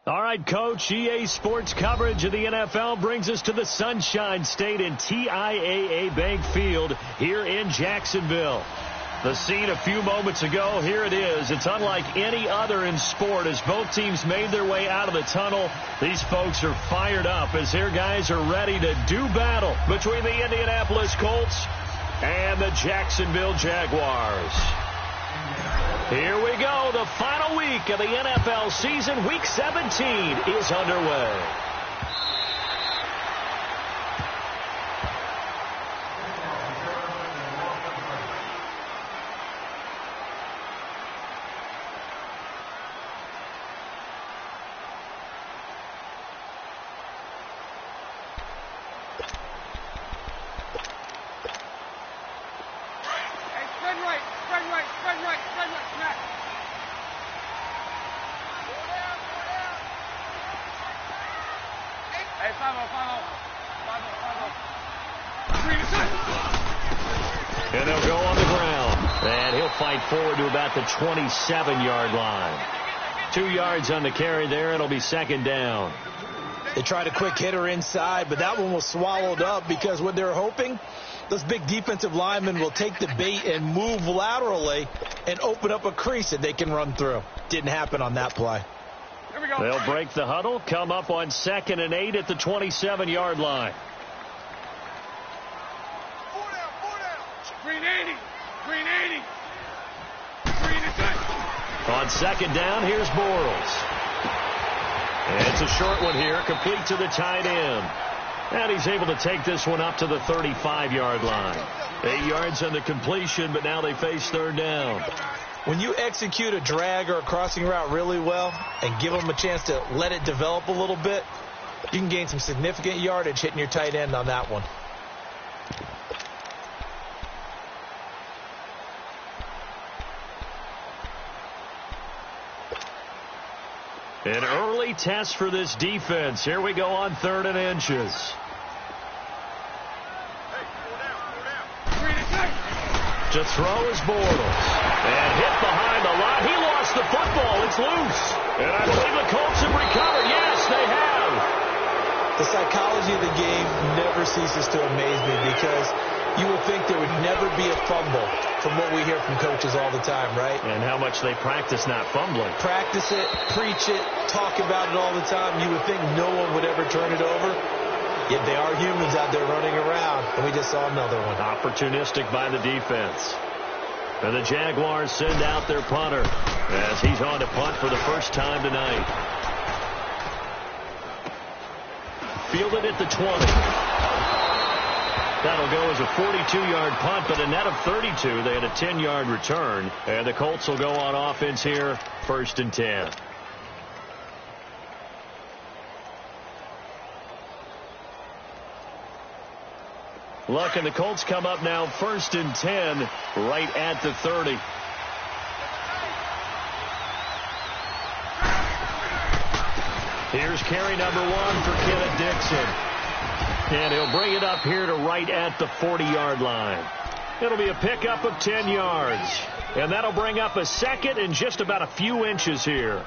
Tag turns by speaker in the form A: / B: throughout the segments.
A: All right, Coach, EA Sports coverage of the NFL brings us to the Sunshine State in TIAA Bank Field here in Jacksonville. The scene a few moments ago, here it is. It's unlike any other in sport as both teams made their way out of the tunnel. These folks are fired up as their guys are ready to do battle between the Indianapolis Colts and the Jacksonville Jaguars. Here we go. The final week of the NFL season. Week 17 is underway.
B: And they'll go on the ground. And he'll fight forward to about the 27-yard line. 2 yards on the carry there. It'll be second down.
C: They tried a quick hitter inside, but that one was swallowed up because what they're hoping, those big defensive linemen will take the bait and move laterally and open up a crease that they can run through. Didn't happen on that play.
A: Here we go.
B: They'll break the huddle, come up on 2nd and 8 at the 27-yard line.
A: 380. 380. 380.
B: On second down, here's Bortles. And it's a short one here, complete to the tight end. And he's able to take this one up to the 35-yard line. 8 yards on the completion, but now they face third down.
C: When you execute a drag or a crossing route really well and give them a chance to let it develop a little bit, you can gain some significant yardage hitting your tight end on that one.
B: An early test for this defense. Here we go on 3rd and inches. To throw is Bortles. And hit behind the line. He lost the football. It's loose. And I believe the Colts have recovered. Yes, they have.
C: The psychology of the game never ceases to amaze me because you would think there would never be a fumble from what we hear from coaches all the time, right?
B: And how much they practice not fumbling.
C: Practice it, preach it, talk about it all the time. You would think no one would ever turn it over. Yet they are humans out there running around, and we just saw another one.
B: Opportunistic by the defense. And the Jaguars send out their punter as he's on to punt for the first time tonight. Fielded at the 20. That'll go as a 42-yard punt, but a net of 32. They had a 10-yard return. And the Colts will go on offense here, 1st and 10. Look, and the Colts come up now 1st and 10 right at the 30. Here's carry number 1 for Kenneth Dixon. And he'll bring it up here to right at the 40-yard line. It'll be a pickup of 10 yards. And that'll bring up a second and just about a few inches here.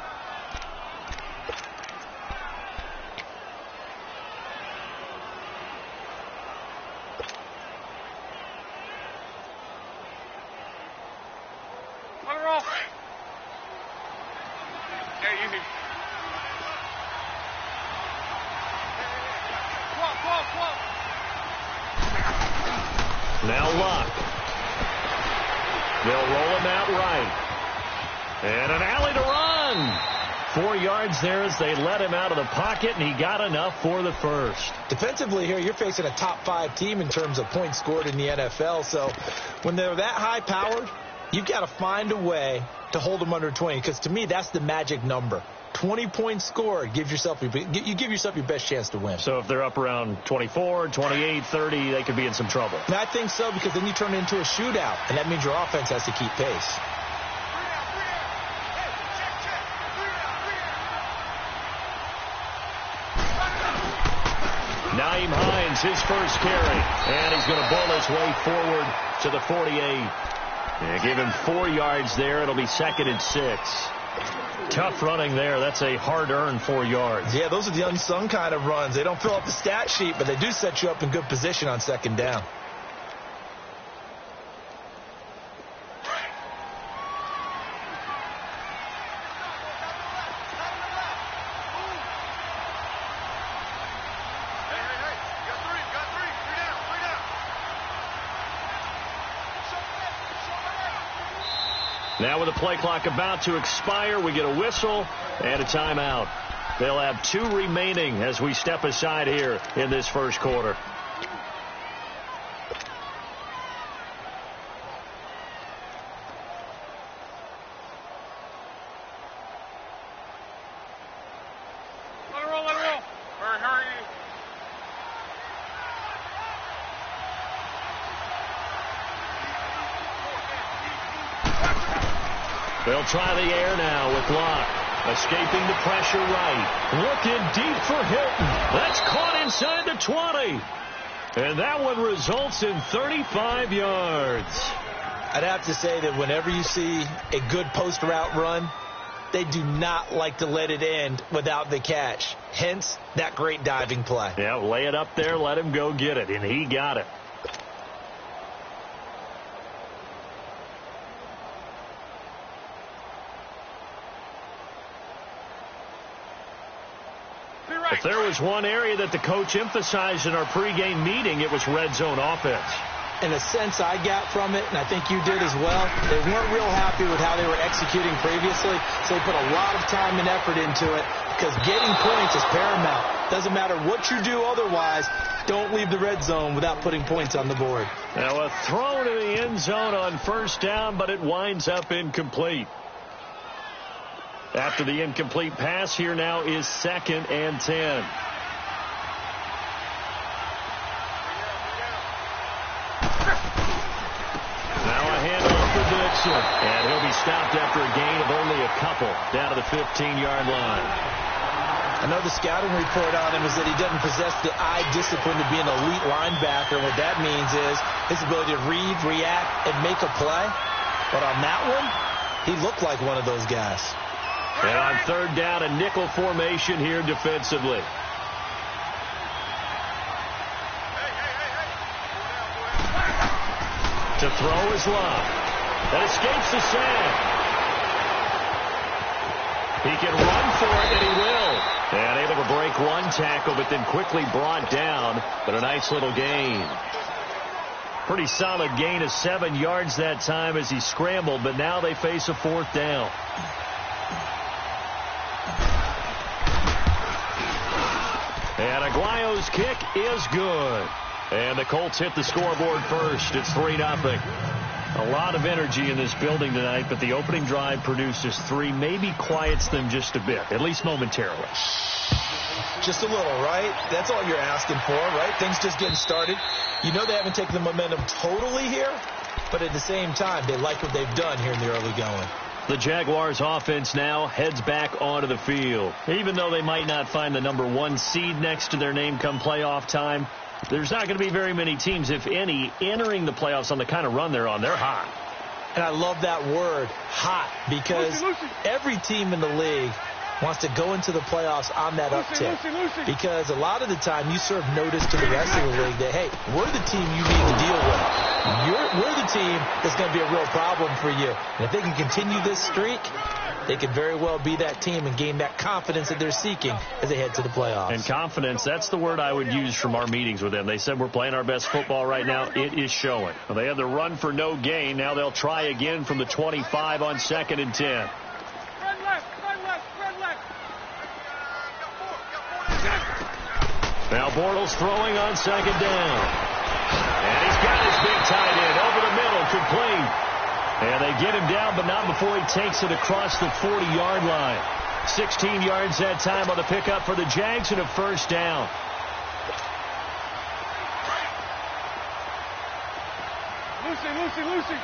B: Now Luck. They'll roll him out right. And an alley to run. 4 yards there as they let him out of the pocket, and he got enough for the first.
C: Defensively here, you're facing a top 5 team in terms of points scored in the NFL. So when they're that high-powered, you've got to find a way to hold them under 20, because to me, that's the magic number. 20 points scored, you give yourself your best chance to win.
B: So if they're up around 24, 28, 30, they could be in some trouble.
C: And I think so, because then you turn it into a shootout, and that means your offense has to keep pace.
B: Nyheim Hines, his first carry, and he's going to bull his way forward to the 48. And give him 4 yards there. It'll be 2nd and 6.
A: Tough running there. That's a hard-earned 4 yards.
C: Yeah, those are the unsung kind of runs. They don't fill up the stat sheet, but they do set you up in good position on second down.
A: Now with the play clock about to expire, we get a whistle and a timeout. They'll have 2 remaining as we step aside here in this first quarter.
D: Let it roll, let it roll. Hurry.
A: They'll try the air now with Locke. Escaping the pressure right. Looking deep for Hilton. That's caught inside the 20. And that one results in 35 yards.
C: I'd have to say that whenever you see a good post route run, they do not like to let it end without the catch. Hence, that great diving play.
A: Yeah, lay it up there, let him go get it, and he got it. If there was one area that the coach emphasized in our pregame meeting, it was red zone offense.
C: In a sense I got from it, and I think you did as well, they weren't real happy with how they were executing previously, so they put a lot of time and effort into it because getting points is paramount. Doesn't matter what you do otherwise, don't leave the red zone without putting points on the board.
A: Now a throw to the end zone on first down, but it winds up incomplete. After the incomplete pass, here now is 2nd and 10. Now a handoff for Dixon. And he'll be stopped after a gain of only a couple down to the 15-yard line.
C: I know the scouting report on him is that he doesn't possess the eye discipline to be an elite linebacker. What that means is his ability to read, react, and make a play. But on that one, he looked like one of those guys.
A: And on 3rd down, a nickel formation here defensively. To throw is Locke. That escapes the sack. He can run for it, and he will. And able to break one tackle, but then quickly brought down. But a nice little gain. Pretty solid gain of 7 yards that time as he scrambled, but now they face a 4th down. And Aguayo's kick is good. And the Colts hit the scoreboard first. It's 3-0. A lot of energy in this building tonight, but the opening drive produces 3, maybe quiets them just a bit, at least momentarily.
C: Just a little, right? That's all you're asking for, right? Things just getting started. You know they haven't taken the momentum totally here, but at the same time, they like what they've done here in the early going.
A: The Jaguars offense now heads back onto the field. Even though they might not find the number 1 seed next to their name come playoff time, there's not going to be very many teams, if any, entering the playoffs on the kind of run they're on. They're hot.
C: And I love that word, hot, because every team in the league wants to go into the playoffs on that uptick. Because a lot of the time you serve notice to the rest of the league that, hey, we're the team you need to deal with. We're the team that's going to be a real problem for you. And if they can continue this streak, they could very well be that team and gain that confidence that they're seeking as they head to the playoffs.
A: And confidence, that's the word I would use from our meetings with them. They said we're playing our best football right now. It is showing. Well, they had the run for no gain. Now they'll try again from the 25 on 2nd and 10. Now Bortles throwing on 2nd down. And he's got his big tight end over the middle, complete. And they get him down, but not before he takes it across the 40-yard line. 16 yards that time on the pickup for the Jags and a 1st down.
D: Lucy.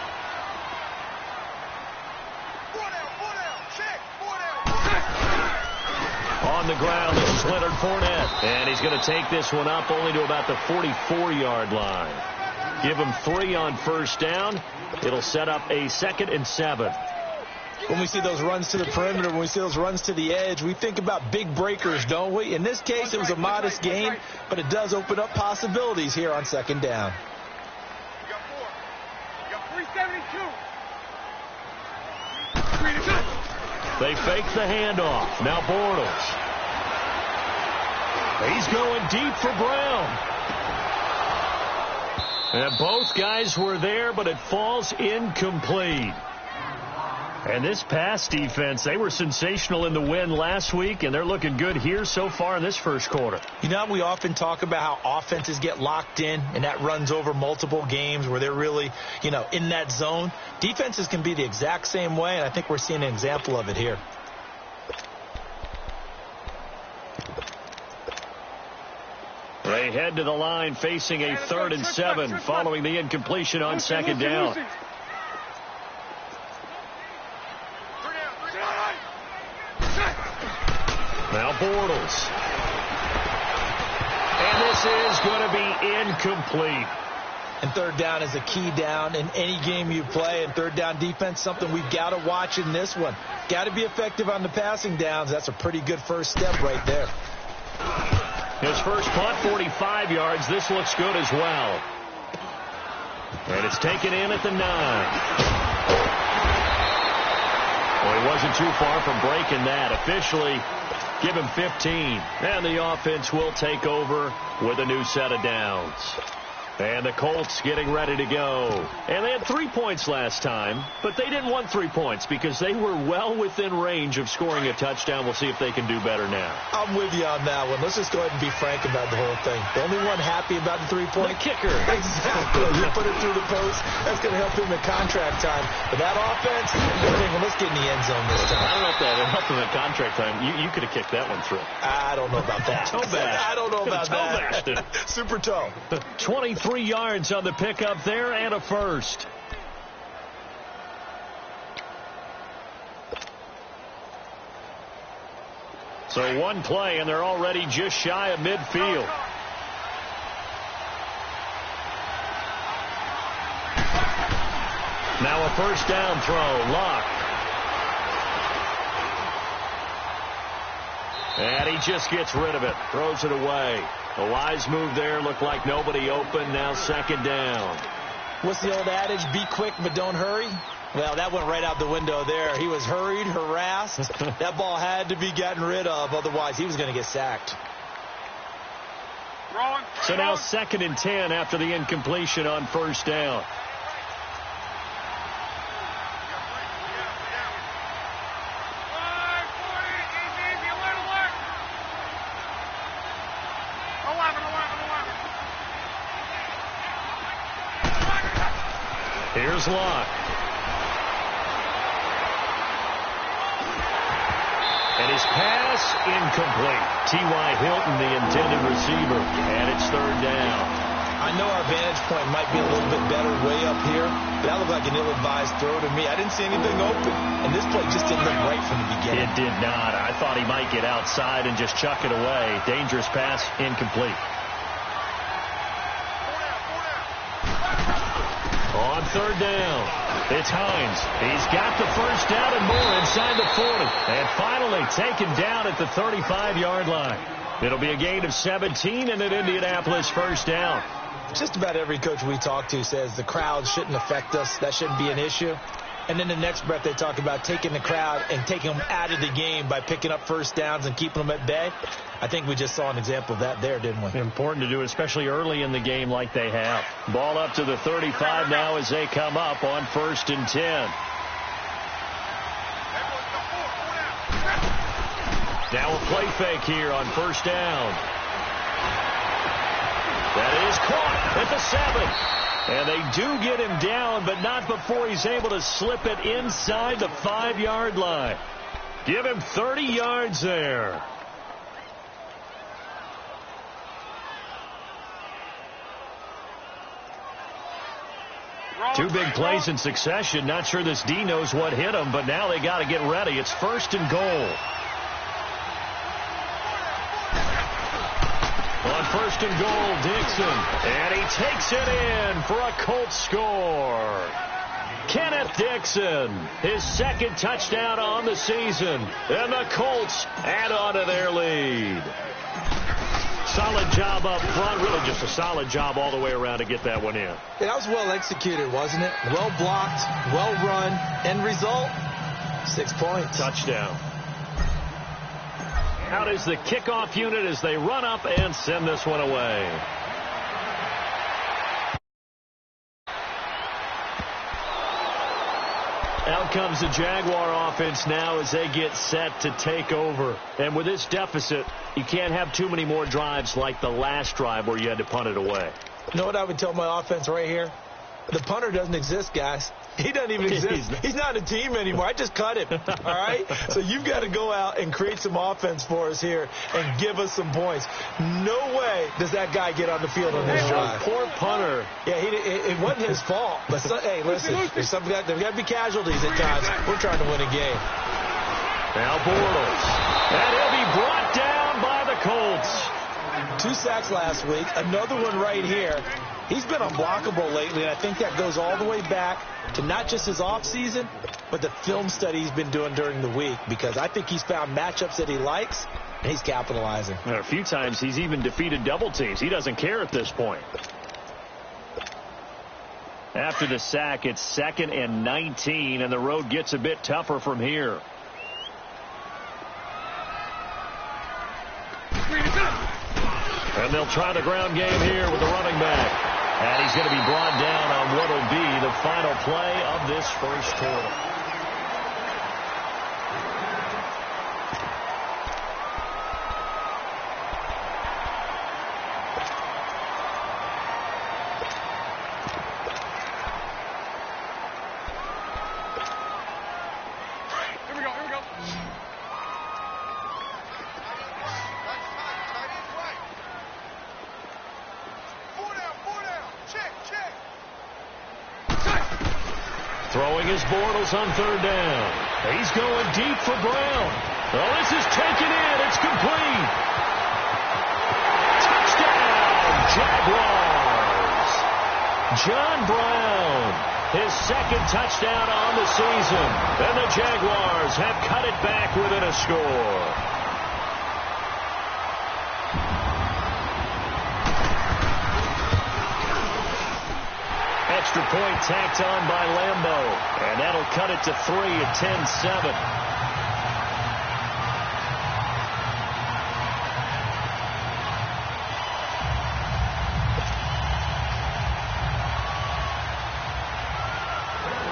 A: On the ground, this is Leonard Fournette. And he's going to take this one up only to about the 44-yard line. Give him 3 on 1st down. It'll set up a 2nd and 7.
C: when we see those runs to the perimeter, when we see those runs to the edge, we think about big breakers, don't we? In this case, it was a modest gain, but it does open up possibilities here on second down.
D: You got 4. You got 372.
A: They fake the handoff. Now Bortles. He's going deep for Brown. And both guys were there, but it falls incomplete. And this pass defense, they were sensational in the win last week, and they're looking good here so far in this first quarter.
C: You know, we often talk about how offenses get locked in, and that runs over multiple games where they're really, you know, in that zone. Defenses can be the exact same way, and I think we're seeing an example of it here.
A: They head to the line facing a 3rd and 7 following the incompletion on second down. Now Bortles. And this is going to be incomplete.
C: And third down is a key down in any game you play. And third down defense, something we've got to watch in this one. Got to be effective on the passing downs. That's a pretty good first step right there.
A: His first punt, 45 yards. This looks good as well. And it's taken in at the 9. Well, he wasn't too far from breaking that. Officially, give him 15. And the offense will take over with a new set of downs. And the Colts getting ready to go. And they had 3 points last time, but they didn't want 3 points because they were well within range of scoring a touchdown. We'll see if they can do better now.
C: I'm with you on that one. Let's just go ahead and be frank about the whole thing. The only one happy about the 3-point?
A: The kicker.
C: Exactly. You put it through the post. That's going to help him in contract time. But that offense, you're thinking, let's get in the end zone this time.
A: I don't know if that helped him in contract time. You could have kicked that one through.
C: I don't know about that.
A: Toe bash.
C: I don't know about that.
A: Toe bashed it.
C: Super toe.
A: 23 yards on the pickup there and a first. So one play and they're already just shy of midfield. Now a first down throw. Luck. And he just gets rid of it. Throws it away. A wise move there. Looked like nobody open. Now second down.
C: What's the old adage? Be quick, but don't hurry. Well, that went right out the window there. He was hurried, harassed. That ball had to be gotten rid of. Otherwise, he was going to get sacked.
A: So now second and 10 after the incompletion on first down. Here's Luck. And his pass incomplete. T.Y. Hilton, the intended receiver. And it's third down.
C: I know our vantage point might be a little bit better way up here, but that looked like an ill-advised throw to me. I didn't see anything open. And this play just didn't look right from the beginning.
A: It did not. I thought he might get outside and just chuck it away. Dangerous pass, incomplete. On third down, it's Hines. He's got the first down and more inside the 40. And finally taken down at the 35-yard line. It'll be a gain of 17 and an Indianapolis first down.
C: Just about every coach we talk to says the crowd shouldn't affect us. That shouldn't be an issue. And then the next breath they talk about taking the crowd and taking them out of the game by picking up first downs and keeping them at bay. I think we just saw an example of that there, didn't we?
A: Important to do, especially early in the game like they have. Ball up to the 35 now as they come up on first and 10. Now a play fake here on first down. That is caught at the 7. And they do get him down, but not before he's able to slip it inside the 5-yard line. Give him 30 yards there. Two big plays in succession. Not sure this D knows what hit him, but now they got to get ready. It's first and goal. On first and goal, Dixon. And he takes it in for a Colts score. Kenneth Dixon, his second touchdown on the season. And the Colts add on to their lead. Solid job up front. Really just a solid job all the way around to get that one in.
C: Yeah, that was well executed, wasn't it? Well blocked, well run. End result, 6 points.
A: Touchdown. Out is the kickoff unit as they run up and send this one away. Out comes the Jaguar offense now as they get set to take over. And with this deficit, you can't have too many more drives like the last drive where you had to punt it away.
C: You know what I would tell my offense right here? The punter doesn't exist, guys. He doesn't even exist. He's not a team anymore. I just cut him, all right? So you've got to go out and create some offense for us here and give us some points. No way does that guy get on the field on this drive.
A: Poor punter.
C: Yeah, it wasn't his fault. But hey, listen, there's got to be casualties at times. We're trying to win a game.
A: Now Bortles. And he'll be brought down by the Colts.
C: 2 sacks last week. Another one right here. He's been unblockable lately, and I think that goes all the way back to not just his offseason, but the film study he's been doing during the week, because I think he's found matchups that he likes, and he's capitalizing.
A: And a few times he's even defeated double teams. He doesn't care at this point. After the sack, it's 2nd and 19, and the road gets a bit tougher from here. And they'll try the ground game here with the running back. And he's going to be brought down on what will be the final play of this first quarter. Throwing his Bortles on 3rd down. He's going deep for Brown. Oh, this is taken in. It's complete. Touchdown, Jaguars. John Brown, his 2nd touchdown on the season. And the Jaguars have cut it back within a score. Extra point tacked on by Lambeau. And that'll cut it to 3 at 10-7.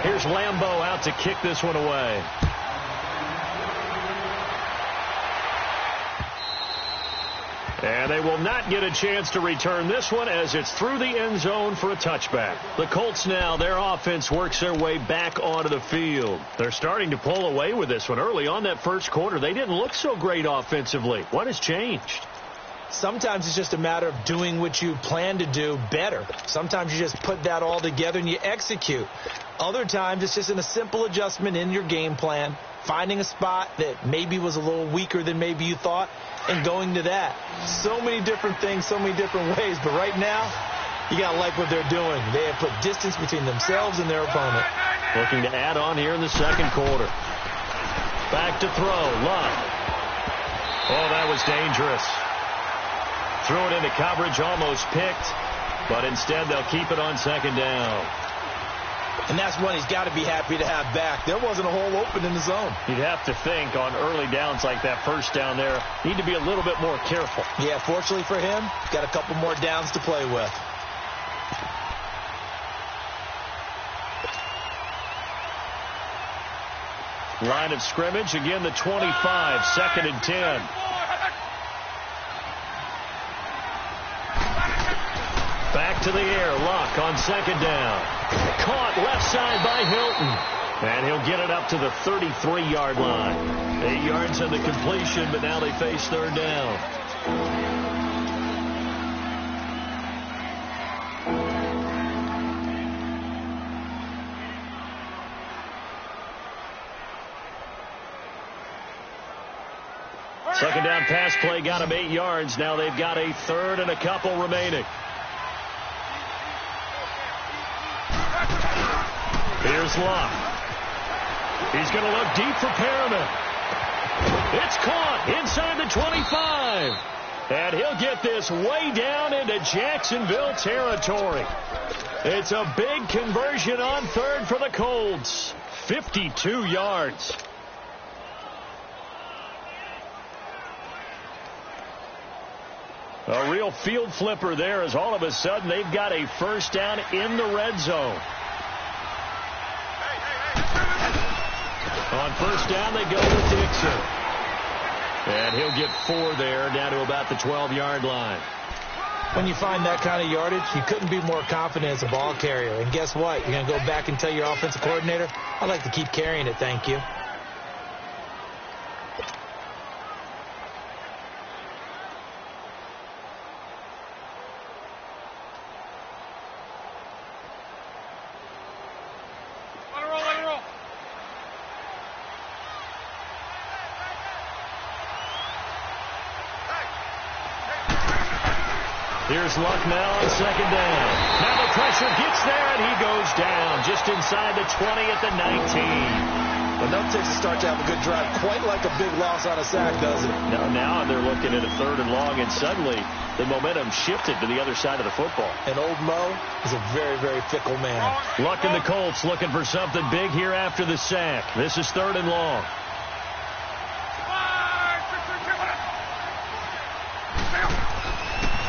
A: Here's Lambeau out to kick this one away. And they will not get a chance to return this one as it's through the end zone for a touchback. The Colts now, their offense works their way back onto the field. They're starting to pull away with this one. Early on that first quarter, they didn't look so great offensively. What has changed?
C: Sometimes it's just a matter of doing what you plan to do better. Sometimes you just put that all together and you execute. Other times it's just a simple adjustment in your game plan, finding a spot that maybe was a little weaker than maybe you thought, and going to that. So many different things, so many different ways, but right now, you got to like what they're doing. They have put distance between themselves and their opponent.
A: Looking to add on here in the second quarter. Back to throw, Luck. Oh, that was dangerous. Threw it into coverage, almost picked, but instead they'll keep it on 2nd down.
C: And that's one he's got to be happy to have back. There wasn't a hole open in the zone.
A: You'd have to think on early downs like that, first down there, need to be a little bit more careful.
C: Yeah, fortunately for him, got a couple more downs to play with.
A: Line of scrimmage, again the 25, 2nd and 10. Back to the air, Luck on 2nd down. Caught left side by Hilton. And he'll get it up to the 33-yard line. 8 yards on the completion, but now they face 3rd down. Second down pass play got him 8 yards. Now they've got a 3rd and a couple remaining. Here's Here's Luck. He's going to look deep for Perriman. It's caught inside the 25. And he'll get this way down into Jacksonville territory. It's a big conversion on third for the Colts. 52 yards. A real field flipper there as all of a sudden they've got a first down in the red zone. On first down, they go with Dixon. And he'll get 4 there, down to about the 12-yard line.
C: When you find that kind of yardage, you couldn't be more confident as a ball carrier. And guess what? You're going to go back and tell your offensive coordinator, I'd like to keep carrying it, thank you.
A: Here's Luck now on second down. Now the pressure gets there, and he goes down just inside the 20 at the 19.
C: Well, no takes to start to have a good drive, quite like a big loss on a sack, does it?
A: Now they're looking at a 3rd and long, and suddenly the momentum shifted to the other side of the football.
C: And old Mo is a very, very fickle man.
A: Luck and the Colts looking for something big here after the sack. This is 3rd and long.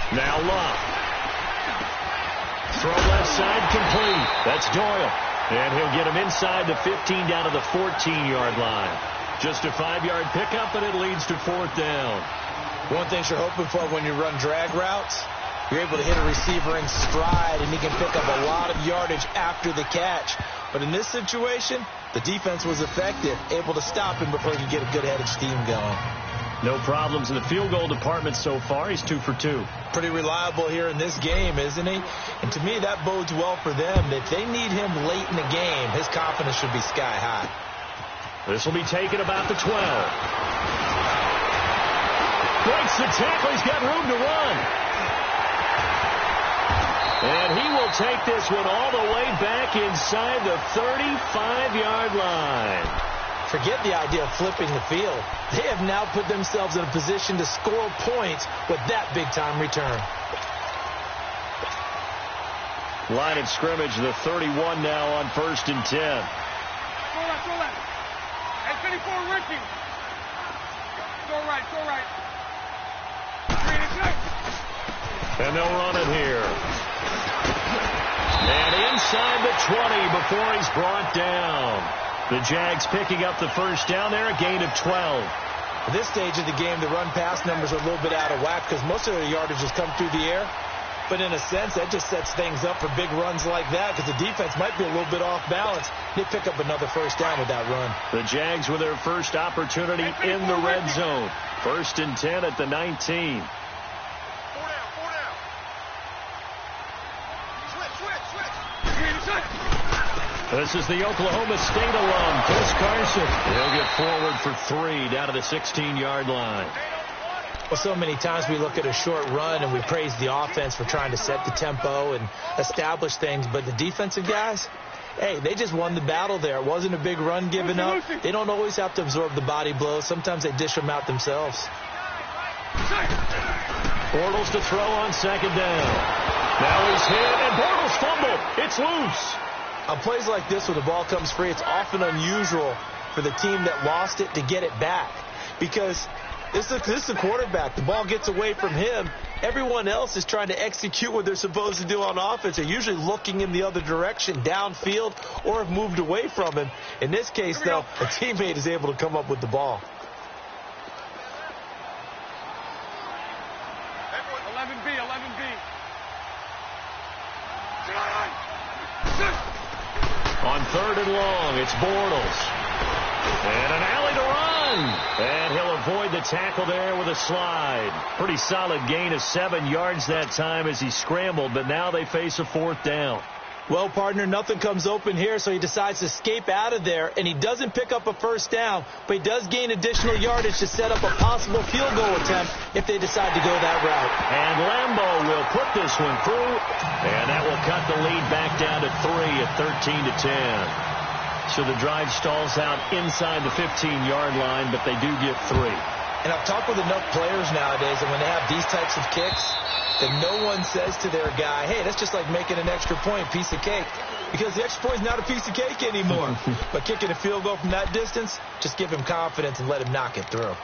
A: Now Luck. Throw left side complete. That's Doyle. And he'll get him inside the 15 down to the 14-yard line. Just a 5-yard pickup, and it leads to 4th down.
C: One thing you're hoping for when you run drag routes, you're able to hit a receiver in stride, and he can pick up a lot of yardage after the catch. But in this situation, the defense was effective, able to stop him before he could get a good head of steam going.
A: No problems in the field goal department so far. He's 2 for 2.
C: Pretty reliable here in this game, isn't he? And to me, that bodes well for them. If they need him late in the game, his confidence should be sky high.
A: This will be taken about the 12. Breaks the tackle. He's got room to run. And he will take this one all the way back inside the 35-yard line.
C: Forget the idea of flipping the field. They have now put themselves in a position to score points with that big-time return.
A: Line of scrimmage, the 31 now on 1st and 10.
D: Go left. Hey, 54, Ricky. Go right.
A: And they'll run it here. And inside the 20 before he's brought down. The Jags picking up the first down there, a gain of 12.
C: At this stage of the game, the run-pass numbers are a little bit out of whack because most of their yardage has come through the air. But in a sense, that just sets things up for big runs like that because the defense might be a little bit off balance. They pick up another first down with that run.
A: The Jags with their first opportunity in the red zone. 1st and 10 at the 19. This is the Oklahoma State alum, Chris Carson. He'll get forward for 3 down to the 16-yard line.
C: Well, so many times we look at a short run and we praise the offense for trying to set the tempo and establish things. But the defensive guys, hey, they just won the battle there. It wasn't a big run given up. They don't always have to absorb the body blows. Sometimes they dish them out themselves.
A: Bortles to throw on second down. Now he's hit, and Bortles fumbled. It's loose.
C: On plays like this, when the ball comes free, it's often unusual for the team that lost it to get it back. Because this is a quarterback. The ball gets away from him. Everyone else is trying to execute what they're supposed to do on offense. They're usually looking in the other direction, downfield, or have moved away from him. In this case, though, a teammate is able to come up with the ball.
D: 11B.
A: On 3rd and long, it's Bortles. And an alley to run. And he'll avoid the tackle there with a slide. Pretty solid gain of 7 yards that time as he scrambled, but now they face a 4th down.
C: Well, partner, nothing comes open here, so he decides to escape out of there, and he doesn't pick up a first down, but he does gain additional yardage to set up a possible field goal attempt if they decide to go that route.
A: And Lambeau will put this one through, and that will cut the lead back down to 3 at 13-10. So the drive stalls out inside the 15-yard line, but they do get 3.
C: And I've talked with enough players nowadays, and when they have these types of kicks, that no one says to their guy, hey, that's just like making an extra point, piece of cake. Because the extra point is not a piece of cake anymore. But kicking a field goal from that distance, just give him confidence and let him knock it through.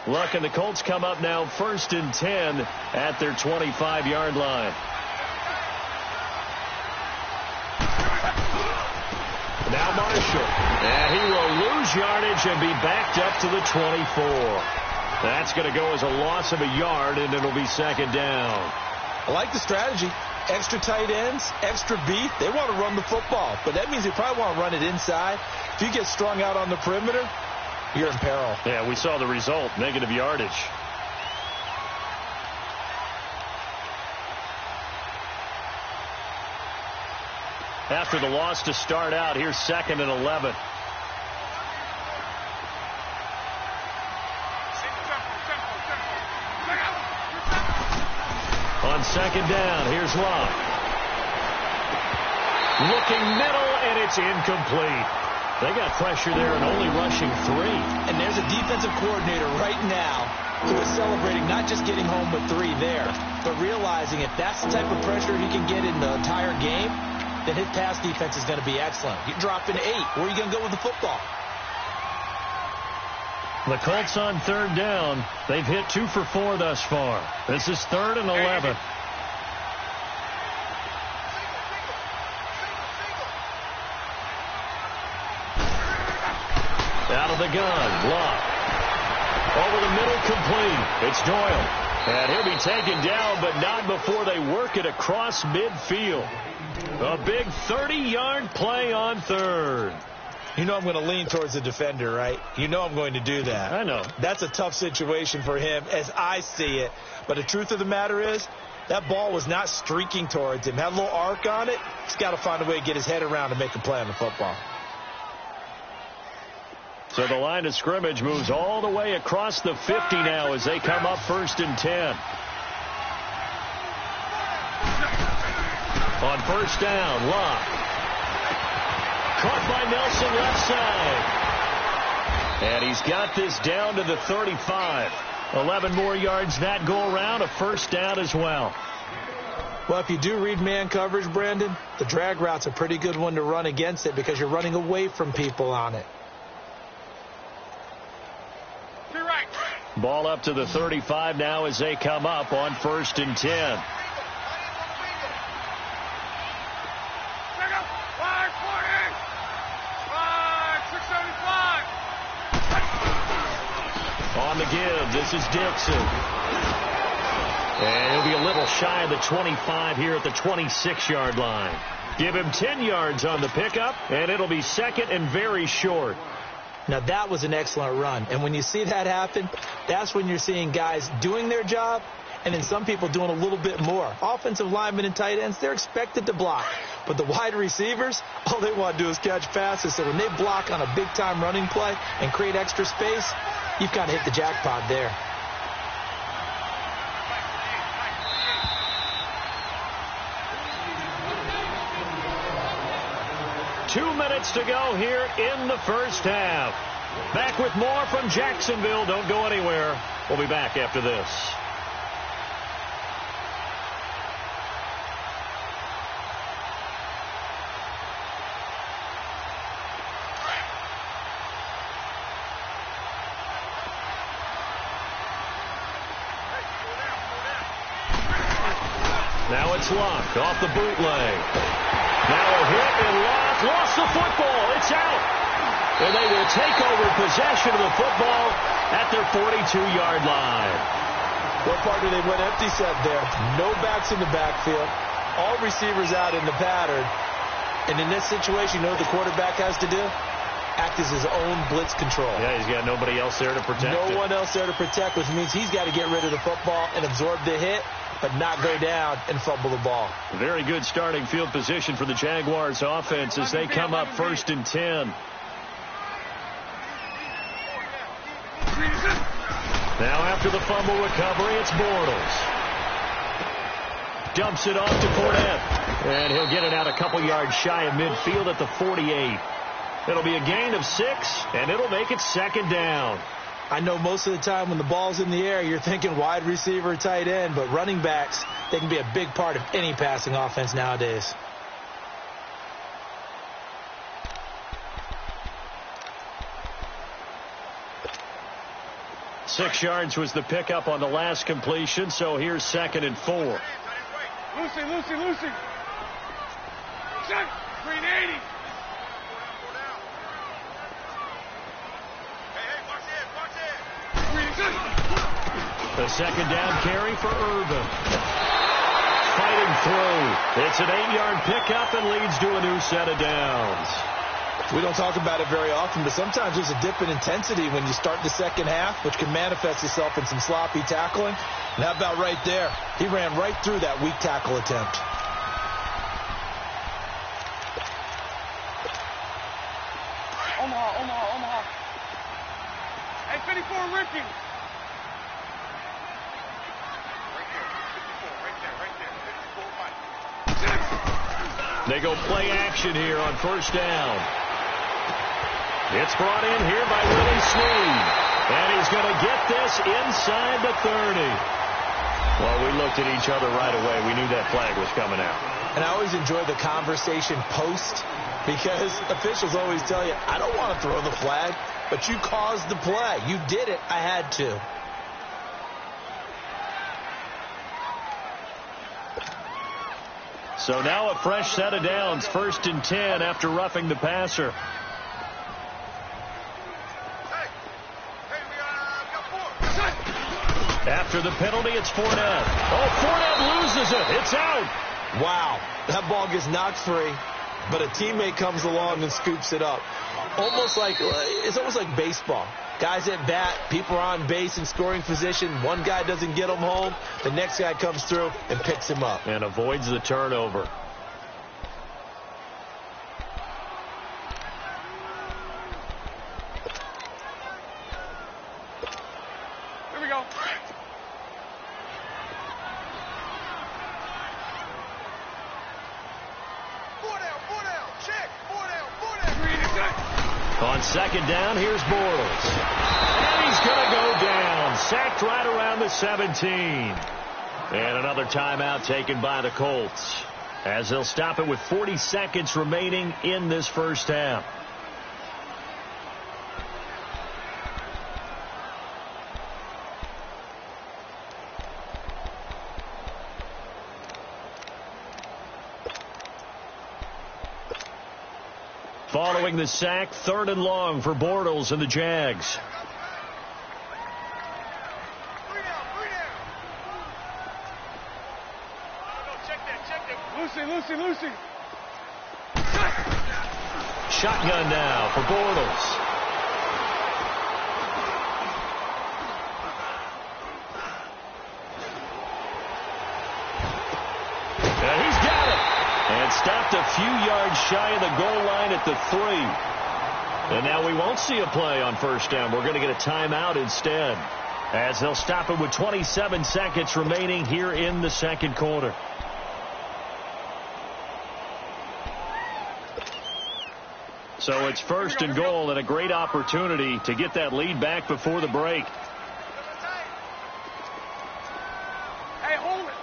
A: Luck and the Colts come up now 1st and 10 at their 25-yard line. Now Marshall. And he will lose yardage and be backed up to the 24. That's going to go as a loss of a yard, and it'll be 2nd down.
C: I like the strategy. Extra tight ends, extra beat. They want to run the football, but that means they probably want to run it inside. If you get strung out on the perimeter, you're in peril.
A: Yeah, we saw the result, negative yardage. After the loss to start out, here's 2nd and 11. On 2nd down, here's Love. Looking middle, and it's incomplete. They got pressure there and only rushing 3.
C: And there's a defensive coordinator right now who is celebrating not just getting home with 3 there, but realizing if that's the type of pressure he can get in the entire game, then his pass defense is going to be excellent. You're dropping 8. Where are you going to go with the football?
A: The Colts on 3rd down. They've hit 2 for 4 thus far. This is 3rd and 11. Out of the gun, Love. Over the middle, complete. It's Doyle. And he'll be taken down, but not before they work it across midfield. A big 30-yard play on 3rd.
C: You know I'm going to lean towards the defender, right? You know I'm going to do that.
A: I know.
C: That's a tough situation for him as I see it. But the truth of the matter is, that ball was not streaking towards him. Had a little arc on it. He's got to find a way to get his head around and make a play on the football.
A: So the line of scrimmage moves all the way across the 50 now as they come up 1st and 10. On 1st down, Love. Caught by Nelson left side. And he's got this down to the 35. 11 more yards that go around, a 1st down as well.
C: Well, if you do read man coverage, Brandon, the drag route's a pretty good one to run against it because you're running away from people on it.
A: Ball up to the 35 now as they come up on 1st and 10. On the give, this is Dixon. And he'll be a little shy of the 25 here at the 26-yard line. Give him 10 yards on the pickup, and it'll be 2nd and very short.
C: Now, that was an excellent run. And when you see that happen, that's when you're seeing guys doing their job and then some people doing a little bit more. Offensive linemen and tight ends, they're expected to block. But the wide receivers, all they want to do is catch passes. So when they block on a big-time running play and create extra space, you've kind of hit the jackpot there.
A: Two minutes to go here in the first half. Back with more from Jacksonville. Don't go anywhere. We'll be back after this. Now it's Locke off the bootleg. Now a hit and Locke lost the football. It's out. And they will take over possession of the football at their 42-yard line.
C: What part do they went empty set there? No backs in the backfield. All receivers out in the pattern. And in this situation, you know what the quarterback has to do? act as his own blitz control.
B: Yeah, he's got nobody else there to protect him.
C: No one else there to protect, which means he's got to get rid of the football and absorb the hit, but not go down and fumble the ball.
A: Very good starting field position for the Jaguars offense as they come up 1st and 10. Now after the fumble recovery, it's Bortles. Dumps it off to Fournette. And he'll get it out a couple yards shy of midfield at the 48. It'll be a gain of 6, and it'll make it 2nd down.
C: I know most of the time when the ball's in the air, you're thinking wide receiver, tight end, but running backs, they can be a big part of any passing offense nowadays.
A: Six yards was the pickup on the last completion, so here's 2nd and 4.
D: Lucy. Check. 380.
A: The 2nd down carry for Irvin. Fighting through. It's an 8-yard pickup and leads to a new set of downs.
C: We don't talk about it very often, but sometimes there's a dip in intensity when you start the second half, which can manifest itself in some sloppy tackling. And how about right there? He ran right through that weak tackle attempt.
D: Omaha. Hey, 54, Ricky.
A: They go play action here on 1st down. It's brought in here by Willie Snead. And he's going to get this inside the 30. Well, we looked at each other right away. We knew that flag was coming out.
C: And I always enjoy the conversation post because officials always tell you, I don't want to throw the flag, but you caused the play. You did it. I had to.
A: So now a fresh set of downs, 1st and 10 after roughing the passer. After the penalty, it's Fournette. Oh, Fournette loses it. It's out.
C: Wow. That ball gets knocked free, but a teammate comes along and scoops it up. It's almost like baseball. Guys at bat, people are on base in scoring position. One guy doesn't get him home. The next guy comes through and picks him up.
A: And avoids the turnover.
D: Here we go.
A: On 2nd down, here's Bortles. And he's going to go down. Sacked right around the 17. And another timeout taken by the Colts, as they'll stop it with 40 seconds remaining in this 1st half. Following the sack, 3rd and long for Bortles and the Jags.
D: Lucy.
A: Shotgun now for Bortles. And he's got it. And stopped a few yards shy of the goal line at the 3. And now we won't see a play on 1st down. We're going to get a timeout instead, as they'll stop it with 27 seconds remaining here in the 2nd quarter. So it's 1st and goal, and a great opportunity to get that lead back before the break.
D: Hey, hold it.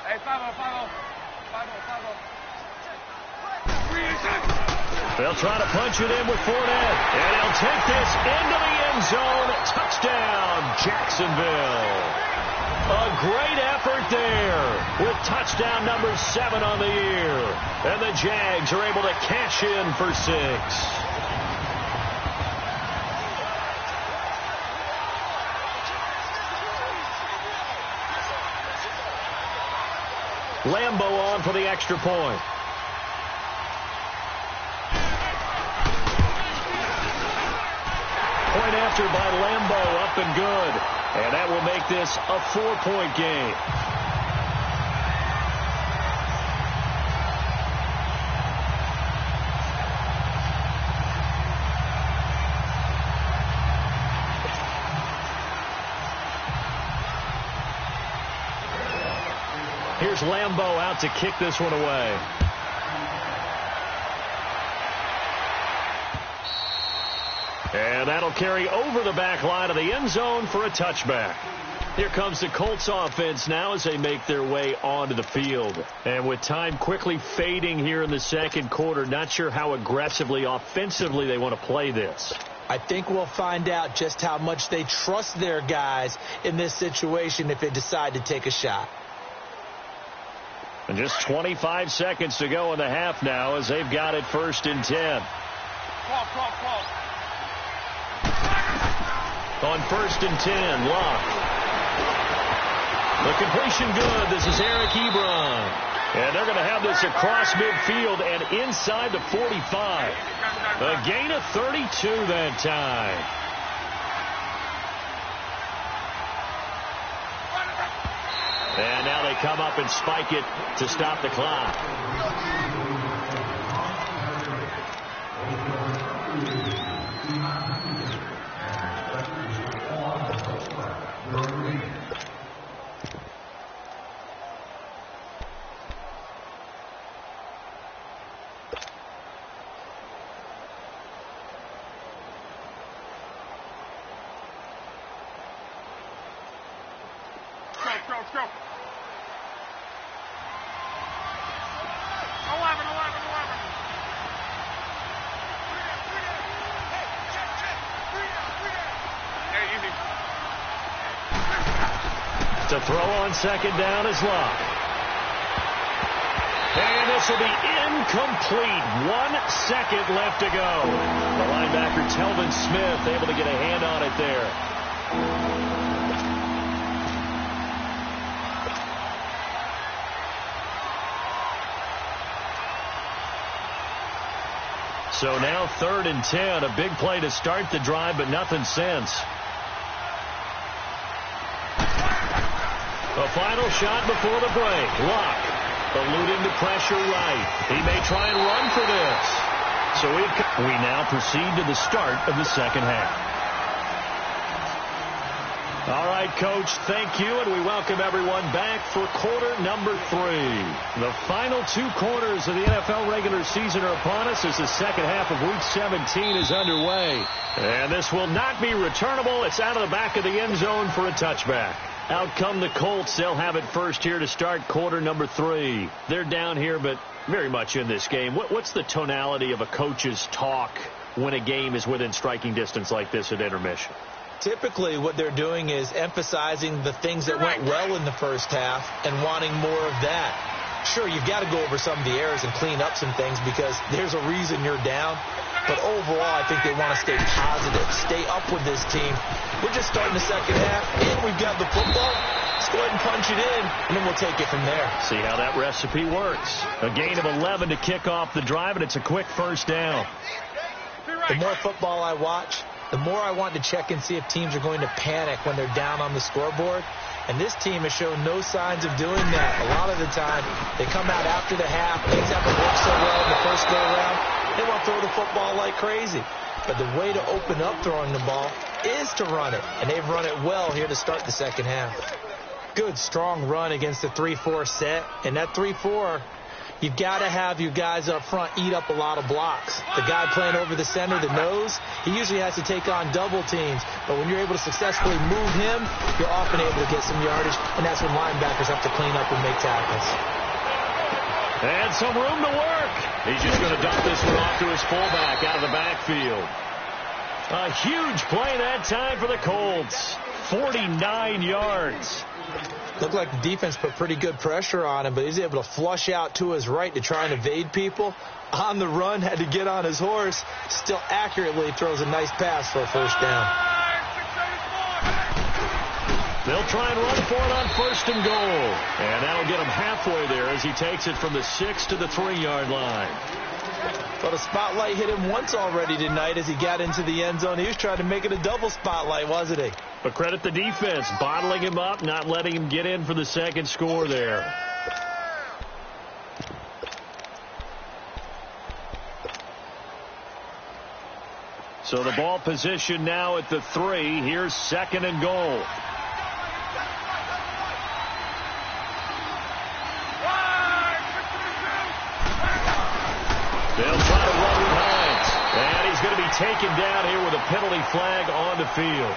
D: Hey, 5-0.
A: They'll try to punch it in with Fournette, and he'll take this into the end zone. Touchdown, Jacksonville. A great effort there with touchdown number 7 on the year. And the Jags are able to cash in for 6. Lambo on for the extra point. point after by Lambeau, up and good. And that will make this a 4-point game. Here's Lambeau out to kick this one away. And that'll carry over the back line of the end zone for a touchback. Here comes the Colts offense now as they make their way onto the field. And with time quickly fading here in the second quarter, not sure how aggressively, offensively they want to play this.
C: I think we'll find out just how much they trust their guys in this situation if they decide to take a shot.
A: And just 25 seconds to go in the half now as they've got it 1st and 10.
D: Call.
A: On 1st and 10, Locke. The completion good. This is Eric Ebron. And they're going to have this across midfield and inside the 45. A gain of 32 that time. And now they come up and spike it to stop the clock.
D: Let's go. 11. Hey, easy.
A: To throw on 2nd down is Locke. And this will be incomplete. 1 second left to go. The linebacker, Telvin Smith, able to get a hand on it there. So now 3rd and 10, a big play to start the drive, but nothing since. The final shot before the break. Locke eluding the pressure right. He may try and run for this. So we now proceed to the start of the second half. All right, Coach, thank you, and we welcome everyone back for quarter number 3. The final 2 quarters of the NFL regular season are upon us as the second half of Week 17 is underway. And this will not be returnable. It's out of the back of the end zone for a touchback. Out come the Colts. They'll have it first here to start quarter number 3. They're down here, but very much in this game. What's the tonality of a coach's talk when a game is within striking distance like this at intermission?
C: Typically, what they're doing is emphasizing the things that went well in the first half and wanting more of that. Sure, you've got to go over some of the errors and clean up some things because there's a reason you're down. But overall, I think they want to stay positive, stay up with this team. We're just starting the second half, and we've got the football. Let's go ahead and punch it in, and then we'll take it from there.
A: See how that recipe works. A gain of 11 to kick off the drive, and it's a quick first down.
C: The more football I watch, the more I want to check and see if teams are going to panic when they're down on the scoreboard. And this team has shown no signs of doing that. A lot of the time, they come out after the half. Things haven't worked so well in the first go-around. They want to throw the football like crazy. But the way to open up throwing the ball is to run it. And they've run it well here to start the second half. Good, strong run against the 3-4 set. And that 3-4... you've got to have your guys up front eat up a lot of blocks. The guy playing over the center, the nose, he usually has to take on double teams. But when you're able to successfully move him, you're often able to get some yardage, and that's when linebackers have to clean up and make tackles.
A: And some room to work. He's just going to dump this one off to his fullback out of the backfield. A huge play that time for the Colts. 49 yards.
C: Looked like the defense put pretty good pressure on him, but he's able to flush out to his right to try and evade people. On the run, had to get on his horse. Still accurately throws a nice pass for a first down.
A: They'll try and run for it on 1st and goal. And that'll get him halfway there as he takes it from the 6 to the 3-yard line.
C: Well, the spotlight hit him once already tonight as he got into the end zone. He was trying to make it a double spotlight, wasn't he?
A: But credit the defense, bottling him up, not letting him get in for the second score there. So the ball position now at the 3. Here's 2nd and goal. They'll try to run with Hines. And he's going to be taken down here with a penalty flag on the field.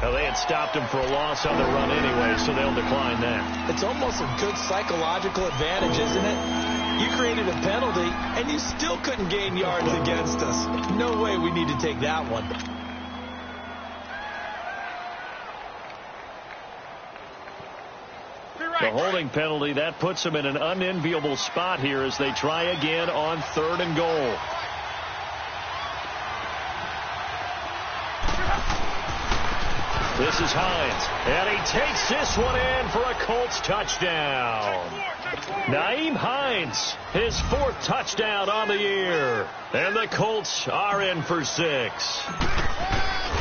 A: Now, they had stopped him for a loss on the run anyway, so they'll decline that.
C: It's almost a good psychological advantage, isn't it? You created a penalty, and you still couldn't gain yards against us. No way we need to take that one.
A: The holding penalty, that puts them in an unenviable spot here as they try again on 3rd and goal. This is Hines, and he takes this one in for a Colts touchdown. Nyheim Hines, his 4th touchdown on the year. And the Colts are in for 6.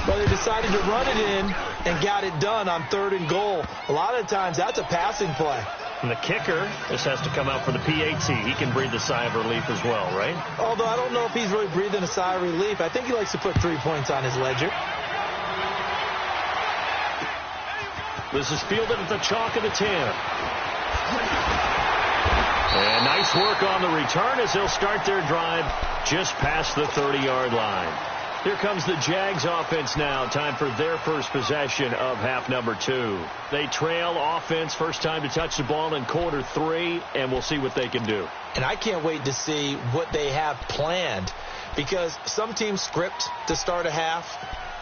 C: Well, they decided to run it in and got it done on 3rd and goal. A lot of times, that's a passing play.
A: And the kicker just has to come out for the PAT. He can breathe a sigh of relief as well, right?
C: Although I don't know if he's really breathing a sigh of relief. I think he likes to put 3 points on his ledger.
A: This is fielded at the chalk of the 10. And nice work on the return as they'll start their drive just past the 30-yard line. Here comes the Jags offense now. Time for their first possession of half number 2. They trail offense, first time to touch the ball in quarter 3, and we'll see what they can do.
C: And I can't wait to see what they have planned, because some teams script to start a half.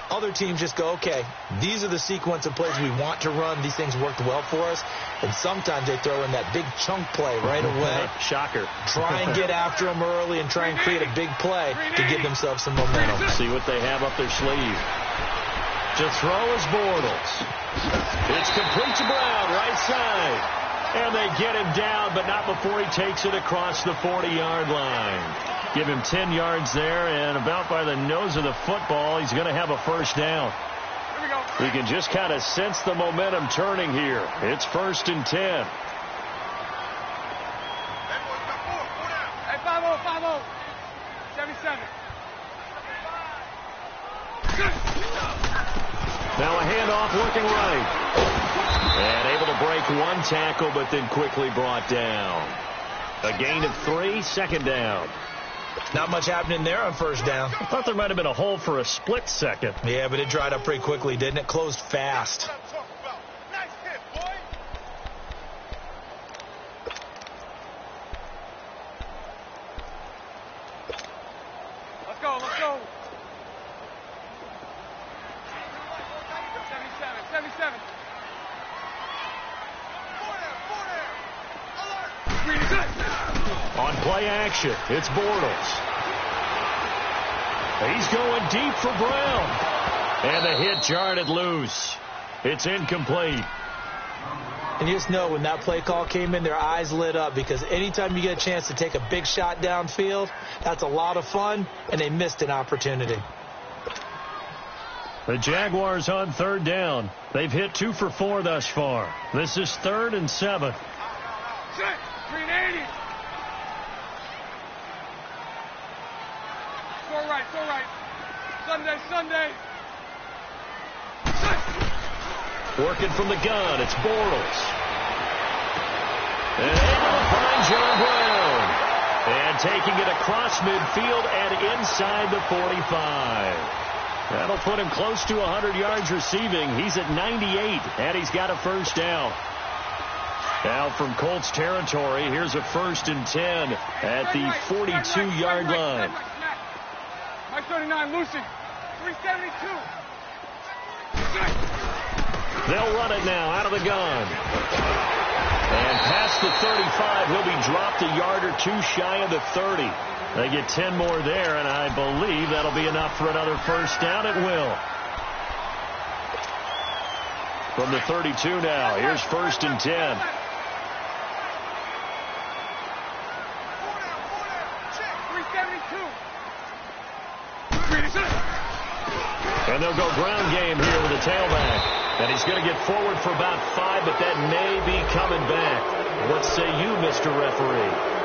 C: Other teams just go, okay, these are the sequence of plays we want to run. These things worked well for us. And sometimes they throw in that big chunk play right away.
A: Shocker.
C: Try and get after them early and try and create a big play to give themselves some momentum.
A: See what they have up their sleeve. To throw is Bortles. It's complete to Brown, right side. And they get him down, but not before he takes it across the 40-yard line. Give him 10 yards there, and about by the nose of the football, he's going to have a first down. We can just kind of sense the momentum turning here. It's 1st and 10.
D: Hey, 5-0, 77.
A: Now a handoff looking right. And able to break one tackle, but then quickly brought down. A gain of 3, 2nd down.
C: Not much happening there on 1st down.
A: I thought there might have been a hole for a split second.
C: Yeah, but it dried up pretty quickly, didn't it? Closed fast.
D: Nice hit, boy. Let's go. 77.
A: On play action, it's Bortles. He's going deep for Brown. And the hit jarred it loose. It's incomplete.
C: And you just know when that play call came in, their eyes lit up, because anytime you get a chance to take a big shot downfield, that's a lot of fun, and they missed an opportunity.
A: The Jaguars on 3rd down. They've hit 2 for 4 thus far. This is 3rd and 7.
D: 380. Go right. Sunday.
A: Working from the gun, it's Bortles. And able to find John Brown. And taking it across midfield and inside the 45. That'll put him close to 100 yards receiving. He's at 98, and he's got a first down. Now from Colts territory, here's a 1st and 10 at the 42-yard line.
D: Mike 39, Lucy. 372.
A: They'll run it now out of the gun. And past the 35, he'll be dropped a yard or 2 shy of the 30. They get 10 more there, and I believe that'll be enough for another first down. It will. From the 32 now, here's 1st and 10. And they'll go ground game here with a tailback. And he's going to get forward for about 5, but that may be coming back. What say you, Mr. Referee?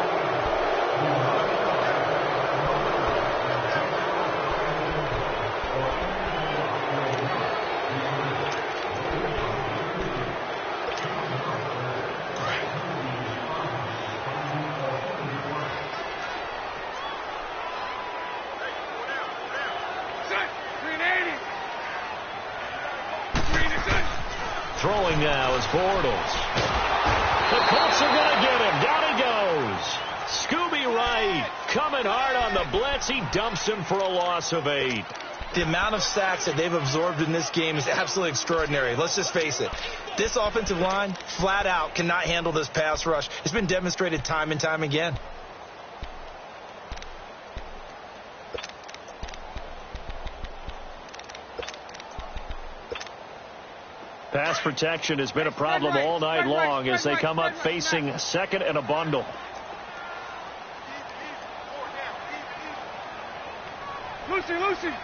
A: Throwing now is Bortles. The Colts are going to get him. Down he goes. Scooby Wright coming hard on the blitz. He dumps him for a loss of 8.
C: The amount of sacks that they've absorbed in this game is absolutely extraordinary. Let's just face it. This offensive line, flat out, cannot handle this pass rush. It's been demonstrated time and time again.
A: Pass protection has been a problem all night long as they come up facing 2nd and a bundle.
D: Lucy.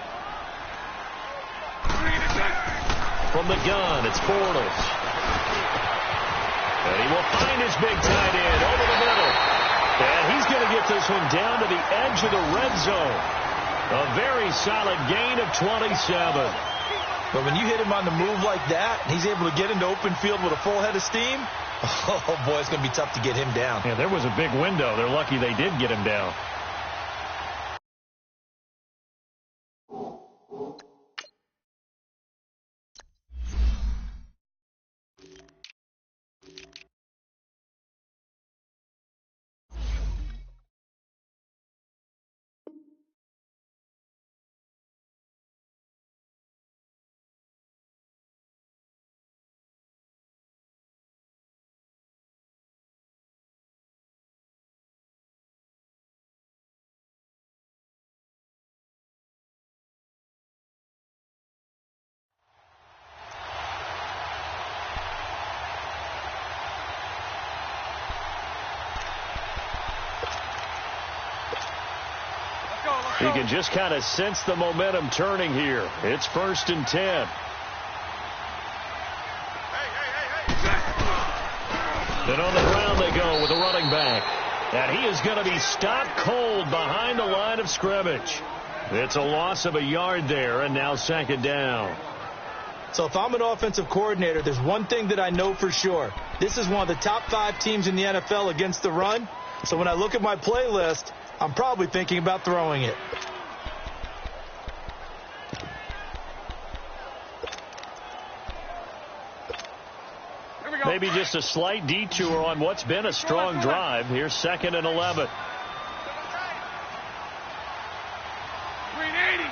A: From the gun, it's Bortles. And he will find his big tight end over the middle. And he's going to get this one down to the edge of the red zone. A very solid gain of 27.
C: But when you hit him on the move like that, and he's able to get into open field with a full head of steam, oh, boy, it's going to be tough to get him down.
A: Yeah, there was a big window. They're lucky they did get him down. You can just kind of sense the momentum turning here. It's 1st and 10. And on the ground they go with a running back. And he is going to be stopped cold behind the line of scrimmage. It's a loss of a yard there, and now 2nd down.
C: So if I'm an offensive coordinator, there's one thing that I know for sure. This is one of the top 5 teams in the NFL against the run. So when I look at my playlist, I'm probably thinking about throwing it.
A: Maybe just a slight detour on what's been a strong drive. Here's 2nd and 11.
D: 380.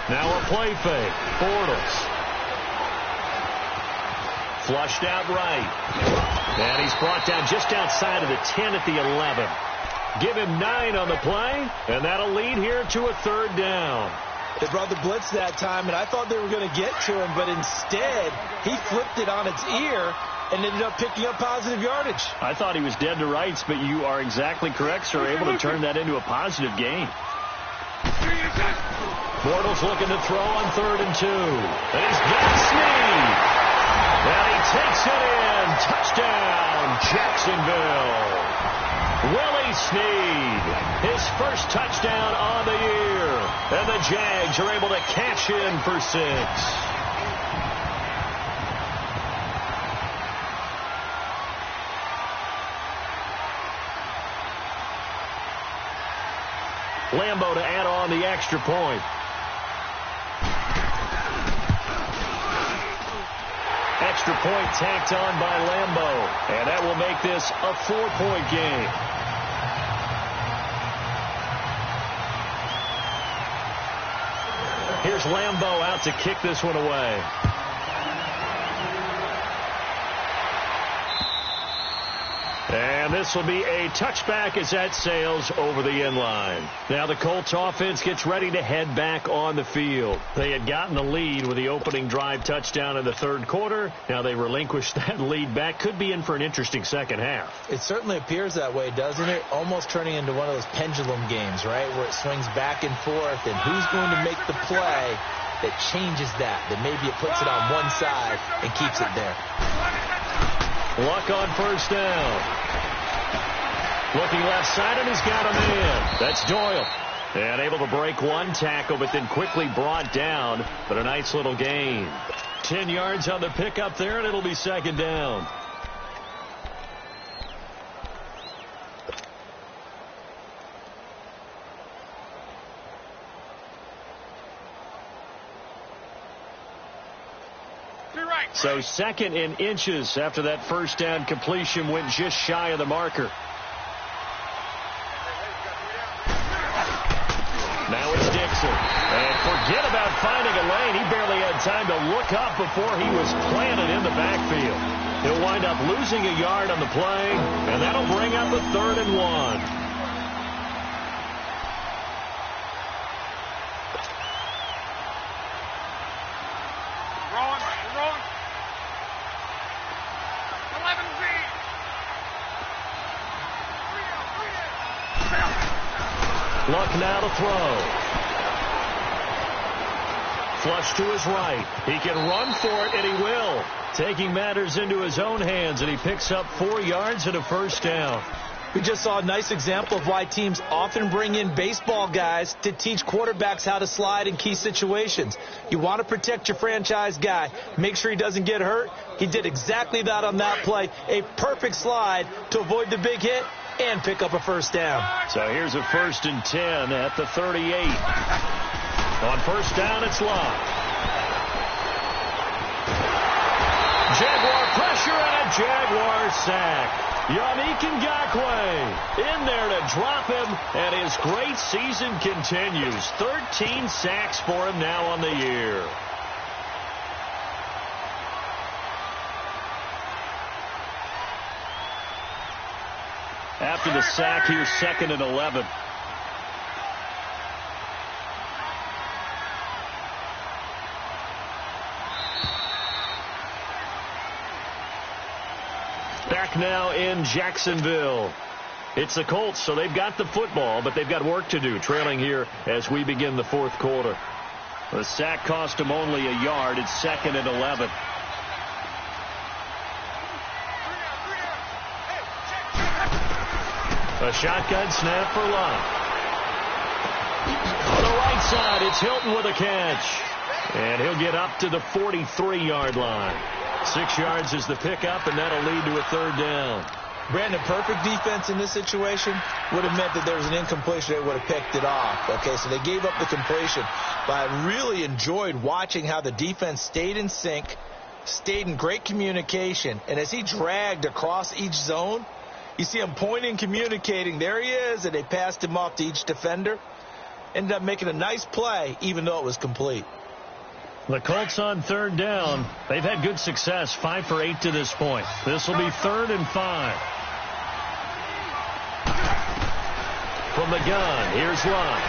A: Now a play fake. Bortles. Flushed out right. And he's brought down just outside of the 10 at the 11. Give him 9 on the play, and that'll lead here to a 3rd down.
C: They brought the blitz that time, and I thought they were going to get to him, but instead he flipped it on its ear and ended up picking up positive yardage.
A: I thought he was dead to rights, but you are exactly correct, sir. Able to turn that into a positive gain. Bortles looking to throw on 3rd and 2. And he's got Snead. And he takes it in. Touchdown, Jacksonville. Willie Snead, his first touchdown on the year. And the Jags are able to cash in for 6. Lambo to add on the extra point. Extra point tacked on by Lambo. And that will make this a 4-point game. Here's Lambo out to kick this one away. And this will be a touchback as that sails over the end line. Now the Colts offense gets ready to head back on the field. They had gotten the lead with the opening drive touchdown in the third quarter. Now they relinquished that lead back. Could be in for an interesting second half.
C: It certainly appears that way, doesn't it? Almost turning into one of those pendulum games, right, where it swings back and forth, and who's going to make the play that changes that maybe it puts it on one side and keeps it there.
A: Luck on first down. Looking left side, and he's got a man. That's Doyle. And able to break one tackle, but then quickly brought down. But a nice little gain. 10 yards on the pickup there, and it'll be second down. So second in inches after that first down completion went just shy of the marker. Now it's Dixon. And forget about finding a lane. He barely had time to look up before he was planted in the backfield. He'll wind up losing a yard on the play, and that'll bring up a 3rd and 1. Luck now to throw. Flush to his right. He can run for it, and he will. Taking matters into his own hands, and he picks up 4 yards and a first down.
C: We just saw a nice example of why teams often bring in baseball guys to teach quarterbacks how to slide in key situations. You want to protect your franchise guy. Make sure he doesn't get hurt. He did exactly that on that play. A perfect slide to avoid the big hit and pick up a first down.
A: So here's a 1st and 10 at the 38. On first down, it's Luck. Jaguar pressure and a Jaguar sack. Yannick Ngakoue in there to drop him, and his great season continues. 13 sacks for him now on the year. After the sack, he was 2nd and 11. Back now in Jacksonville. It's the Colts, so they've got the football, but they've got work to do, trailing here as we begin the fourth quarter. The sack cost him only a yard. It's 2nd and 11. A shotgun snap for Luck. On the right side, it's Hilton with a catch. And he'll get up to the 43-yard line. 6 yards is the pickup, and that'll lead to a 3rd down.
C: Brandon, perfect defense in this situation would have meant that there was an incompletion. They would have picked it off. Okay, so they gave up the completion. But I really enjoyed watching how the defense stayed in sync, stayed in great communication. And as he dragged across each zone, you see him pointing, communicating. There he is, and they passed him off to each defender. Ended up making a nice play, even though it was complete.
A: The Colts on 3rd down. They've had good success, 5 for 8 to this point. This will be 3rd and 5. From the gun, here's Luck.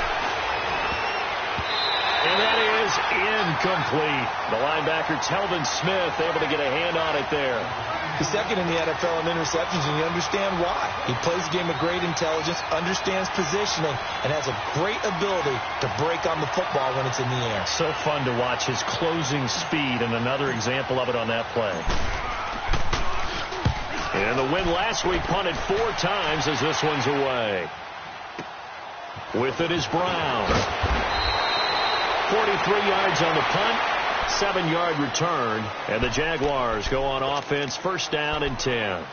A: And that is incomplete. The linebacker, Telvin Smith, able to get a hand on it there.
C: He's 2nd in the NFL in interceptions, and you understand why. He plays a game of great intelligence, understands positioning, and has a great ability to break on the football when it's in the air.
A: So fun to watch his closing speed, and another example of it on that play. And the win last week punted 4 times as this one's away. With it is Brown. 43 yards on the punt. 7-yard return, and the Jaguars go on offense, 1st down and 10.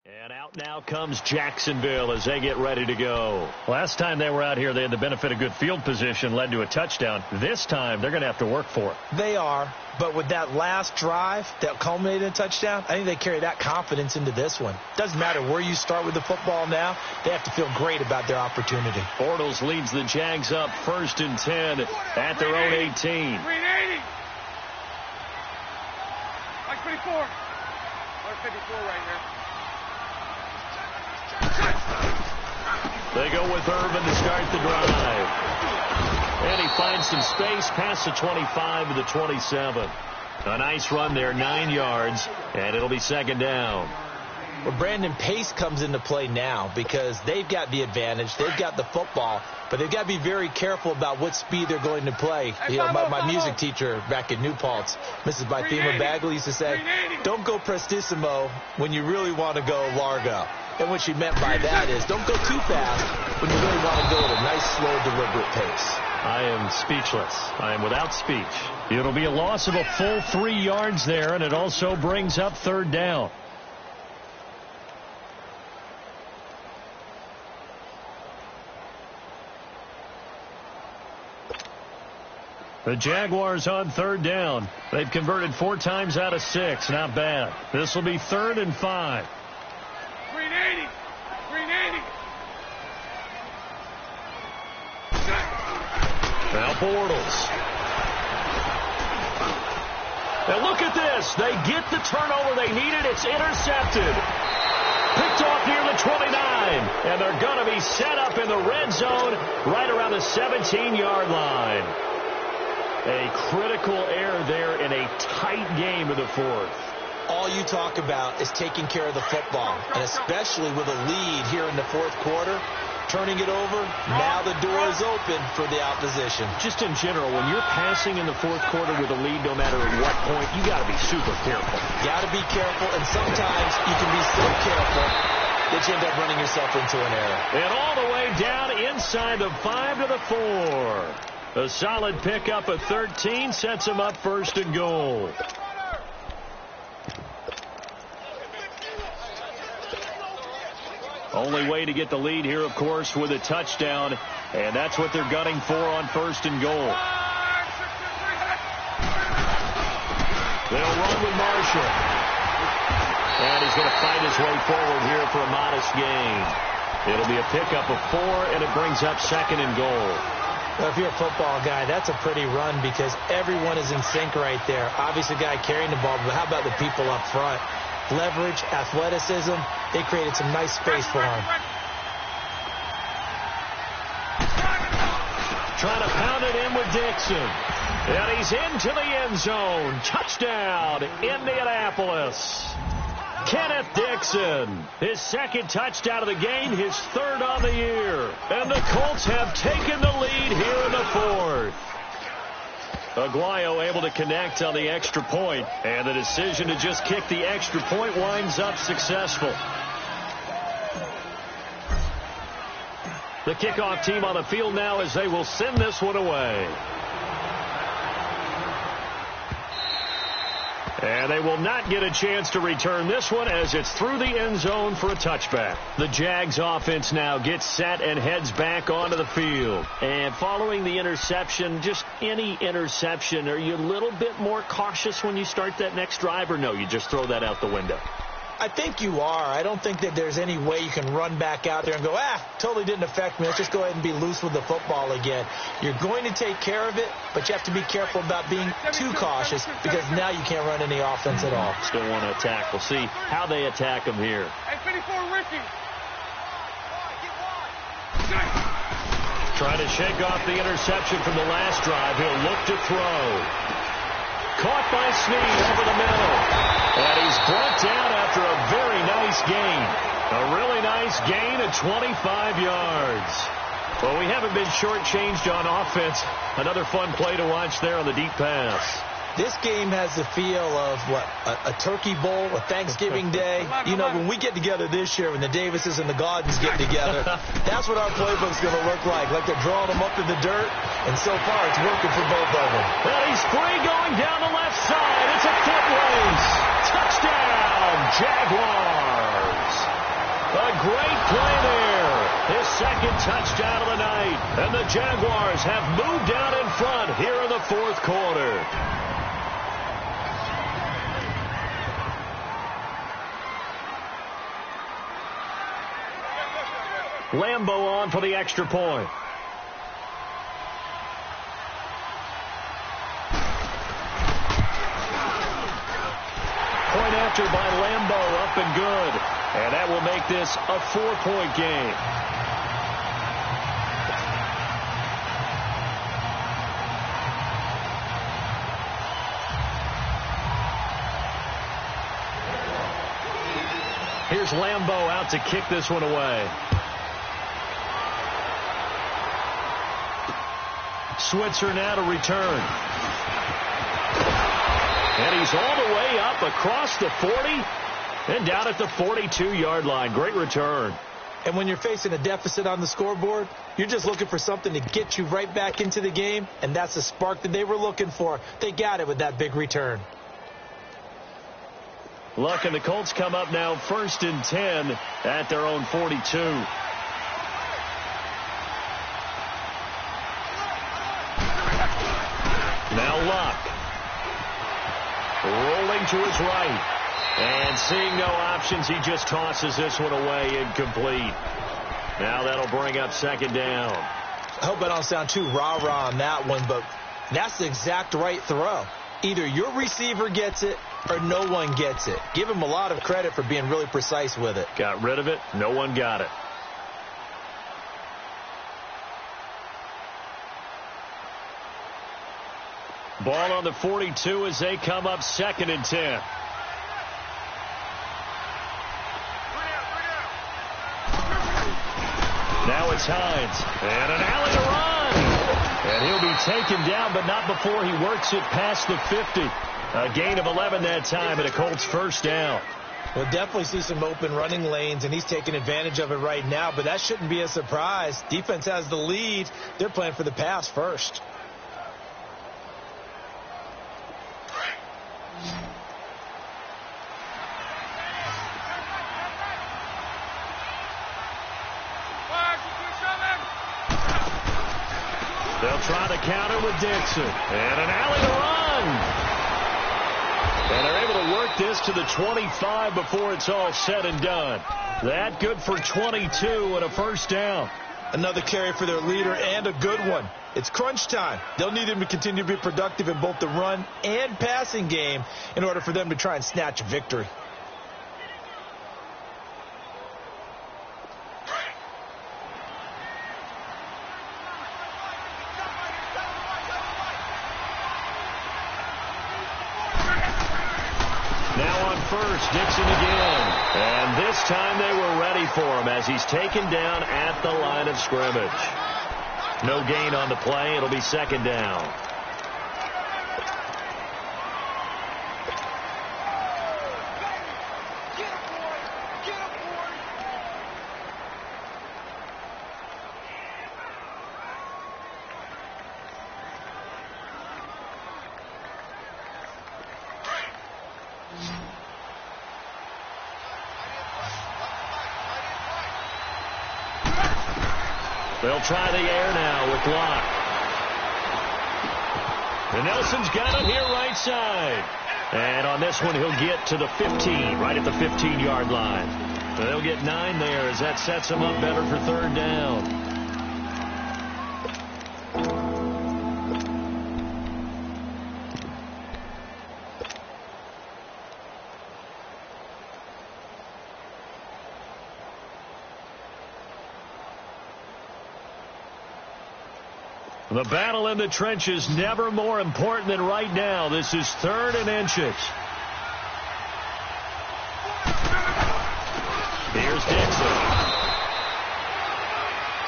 A: And out now comes Jacksonville as they get ready to go. Last time they were out here, they had the benefit of good field position, led to a touchdown. This time, they're going to have to work for it.
C: They are, but with that last drive that culminated in a touchdown, I think they carry that confidence into this one. Doesn't matter where you start with the football now, they have to feel great about their opportunity.
A: Bortles leads the Jags up 1st and 10 at their own 18.
D: 380. Like 54. Like 54 right here.
A: They go with Irvin to start the drive. And he finds some space past the 25 to the 27. A nice run there, 9 yards, and it'll be 2nd down.
C: Well, Brandon, pace comes into play now because they've got the advantage. They've got the football, but they've got to be very careful about what speed they're going to play. You know, my music teacher back at New Paltz, Mrs. Bythema Bagley, used to say, don't go prestissimo when you really want to go largo. And what she meant by that is don't go too fast when you really want to go at a nice, slow, deliberate pace.
A: I am speechless. I am without speech. It'll be a loss of a full 3 yards there, and it also brings up 3rd down. The Jaguars on 3rd down. They've converted 4 times out of 6. Not bad. This will be 3rd and 5.
D: 380. 380.
A: Now Bortles. And look at this. They get the turnover they needed. It's intercepted. Picked off near the 29. And they're going to be set up in the red zone right around the 17-yard line. A critical error there in a tight game in the 4th.
C: All you talk about is taking care of the football, and especially with a lead here in the 4th quarter, turning it over, now the door is open for the opposition.
A: Just in general, when you're passing in the 4th quarter with a lead, no matter at what point, you got to be super careful.
C: Got to be careful, and sometimes you can be so careful that you end up running yourself into an error.
A: And all the way down inside the 5 to the 4. A solid pickup of 13 sets him up 1st and goal. Only way to get the lead here, of course, with a touchdown, and that's what they're gunning for on 1st and goal. They'll run with Marshall. And he's going to fight his way forward here for a modest gain. It'll be a pickup of 4, and it brings up 2nd and goal.
C: Well, if you're a football guy, that's a pretty run because everyone is in sync right there. Obviously, the guy carrying the ball, but how about the people up front? Leverage, athleticism, they created some nice space for him.
A: Trying to pound it in with Dixon. And he's into the end zone. Touchdown, Indianapolis. Kenneth Dixon, his 2nd touchdown of the game, his 3rd on the year. And the Colts have taken the lead here in the 4th. Aguayo able to connect on the extra point, and the decision to just kick the extra point winds up successful. The kickoff team on the field now as they will send this one away. And they will not get a chance to return this one as it's through the end zone for a touchback. The Jags offense now gets set and heads back onto the field. And following the interception, just any interception, are you a little bit more cautious when you start that next drive, or no, you just throw that out the window?
C: I think you are. I don't think that there's any way you can run back out there and go, totally didn't affect me. Let's just go ahead and be loose with the football again. You're going to take care of it, but you have to be careful about being too cautious because now you can't run any offense at all.
A: Still want to attack. We'll see how they attack them here.
D: Hey, 54, Ricky.
A: Trying to shake off the interception from the last drive. He'll look to throw. Caught by Snead over the middle. And he's brought down after a very nice gain. A really nice gain at 25 yards. Well, we haven't been shortchanged on offense. Another fun play to watch there on the deep pass.
C: This game has the feel of, a turkey bowl, a Thanksgiving day. You know, when we get together this year, when the Davises and the Gaudens get together, that's what our playbook's going to look like they're drawing them up in the dirt, and so far it's working for both of them.
A: Well, he's free going down the left side. It's a foot race. Touchdown, Jaguars. A great play there. His second touchdown of the night. And the Jaguars have moved out in front here in the fourth quarter. Lambeau on for the extra point. Point after by Lambeau, up and good. And that will make this a 4-point game. Here's Lambeau out to kick this one away. Switzer now to return. And he's all the way up across the 40 and down at the 42-yard line. Great return.
C: And when you're facing a deficit on the scoreboard, you're just looking for something to get you right back into the game, and that's the spark that they were looking for. They got it with that big return.
A: Luck and the Colts come up now 1st and 10 at their own 42. Now Luck. Rolling to his right. And seeing no options, he just tosses this one away, incomplete. Now that'll bring up 2nd down.
C: I hope I don't sound too rah-rah on that one, but that's the exact right throw. Either your receiver gets it or no one gets it. Give him a lot of credit for being really precise with it.
A: Got rid of it. No one got it. Ball on the 42 as they come up 2nd and 10. Now it's Hines. And an alley to run. And he'll be taken down, but not before he works it past the 50. A gain of 11 that time and a Colts 1st down.
C: We'll definitely see some open running lanes, and he's taking advantage of it right now, but that shouldn't be a surprise. Defense has the lead. They're playing for the pass first.
A: They'll try to counter with Dixon. And an alley to run. And they're able to work this to the 25 before it's all said and done. That good for 22 and a 1st down.
C: Another carry for their leader and a good one. It's crunch time. They'll need him to continue to be productive in both the run and passing game in order for them to try and snatch a victory.
A: Dixon again. And this time they were ready for him as he's taken down at the line of scrimmage. No gain on the play. It'll be 2nd down. They'll try the air now with Locke. And Nelson's got it here right side. And on this one, he'll get to the 15, right at the 15-yard line. So they'll get 9 there as that sets them up better for 3rd down. The battle in the trenches never more important than right now. This is 3rd and inches. Here's Dixon.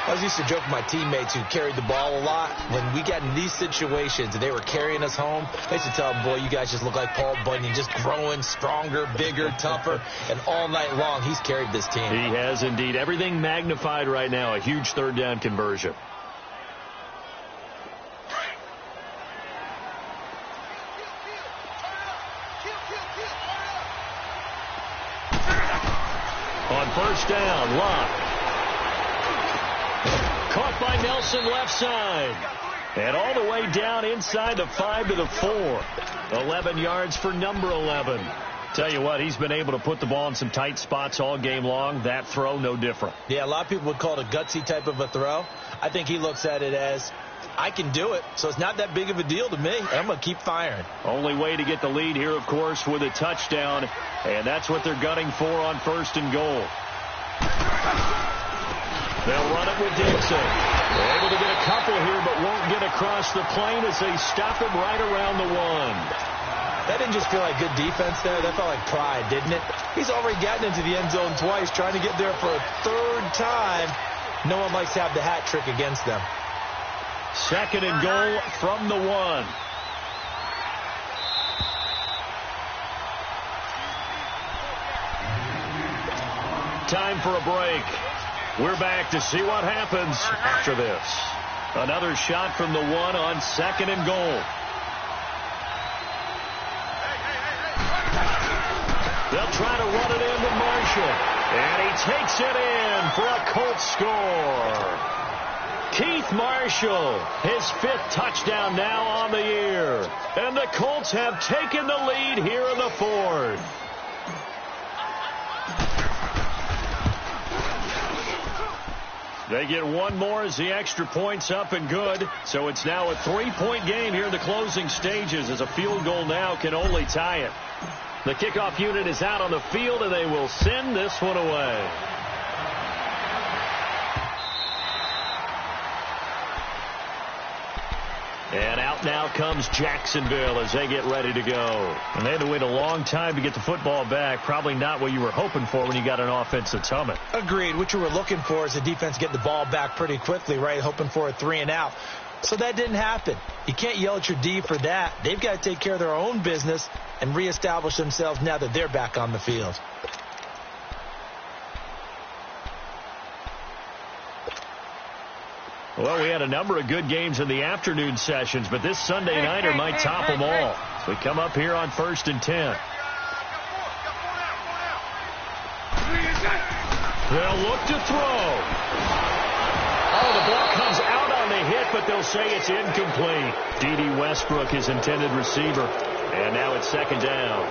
C: I used to joke with my teammates who carried the ball a lot. When we got in these situations and they were carrying us home, I used to tell them, boy, you guys just look like Paul Bunyan, just growing stronger, bigger, tougher. And all night long, he's carried this team.
A: He has indeed. Everything magnified right now. A huge 3rd down conversion. first down. Luck. Caught by Nelson left side. And all the way down inside the 5 to the 4. 11 yards for number 11. Tell you what, he's been able to put the ball in some tight spots all game long. That throw, no different.
C: Yeah, a lot of people would call it a gutsy type of a throw. I think he looks at it as, I can do it, so it's not that big of a deal to me. I'm going to keep firing.
A: Only way to get the lead here, of course, with a touchdown. And that's what they're gunning for on 1st and goal. They'll run it with Dixon. They're able to get a couple here, but won't get across the plane as they stop him right around the 1.
C: That didn't just feel like good defense there. That felt like pride, didn't it? He's already gotten into the end zone twice, trying to get there for a 3rd time. No one likes to have the hat trick against them.
A: 2nd and goal from the 1. Time for a break. We're back to see what happens after this. Another shot from the 1 on 2nd and goal. They'll try to run it into Marshall. And he takes it in for a Colts score. Keith Marshall, his 5th touchdown now on the year. And the Colts have taken the lead here in the 4th. They get one more as the extra point's up and good. So it's now a 3-point game here in the closing stages, as a field goal now can only tie it. The kickoff unit is out on the field, and they will send this one away. And out now comes Jacksonville as they get ready to go. And they had to wait a long time to get the football back. Probably not what you were hoping for when you got an offense that's humming.
C: Agreed. What you were looking for is the defense getting the ball back pretty quickly, right? Hoping for a 3 and out. So that didn't happen. You can't yell at your D for that. They've got to take care of their own business and reestablish themselves now that they're back on the field.
A: Well, we had a number of good games in the afternoon sessions, but this Sunday nighter might top them all. So we come up here on 1st and 10. They'll look to throw. Oh, the ball comes out on the hit, but they'll say it's incomplete. D.D. Westbrook, his intended receiver. And now it's 2nd down.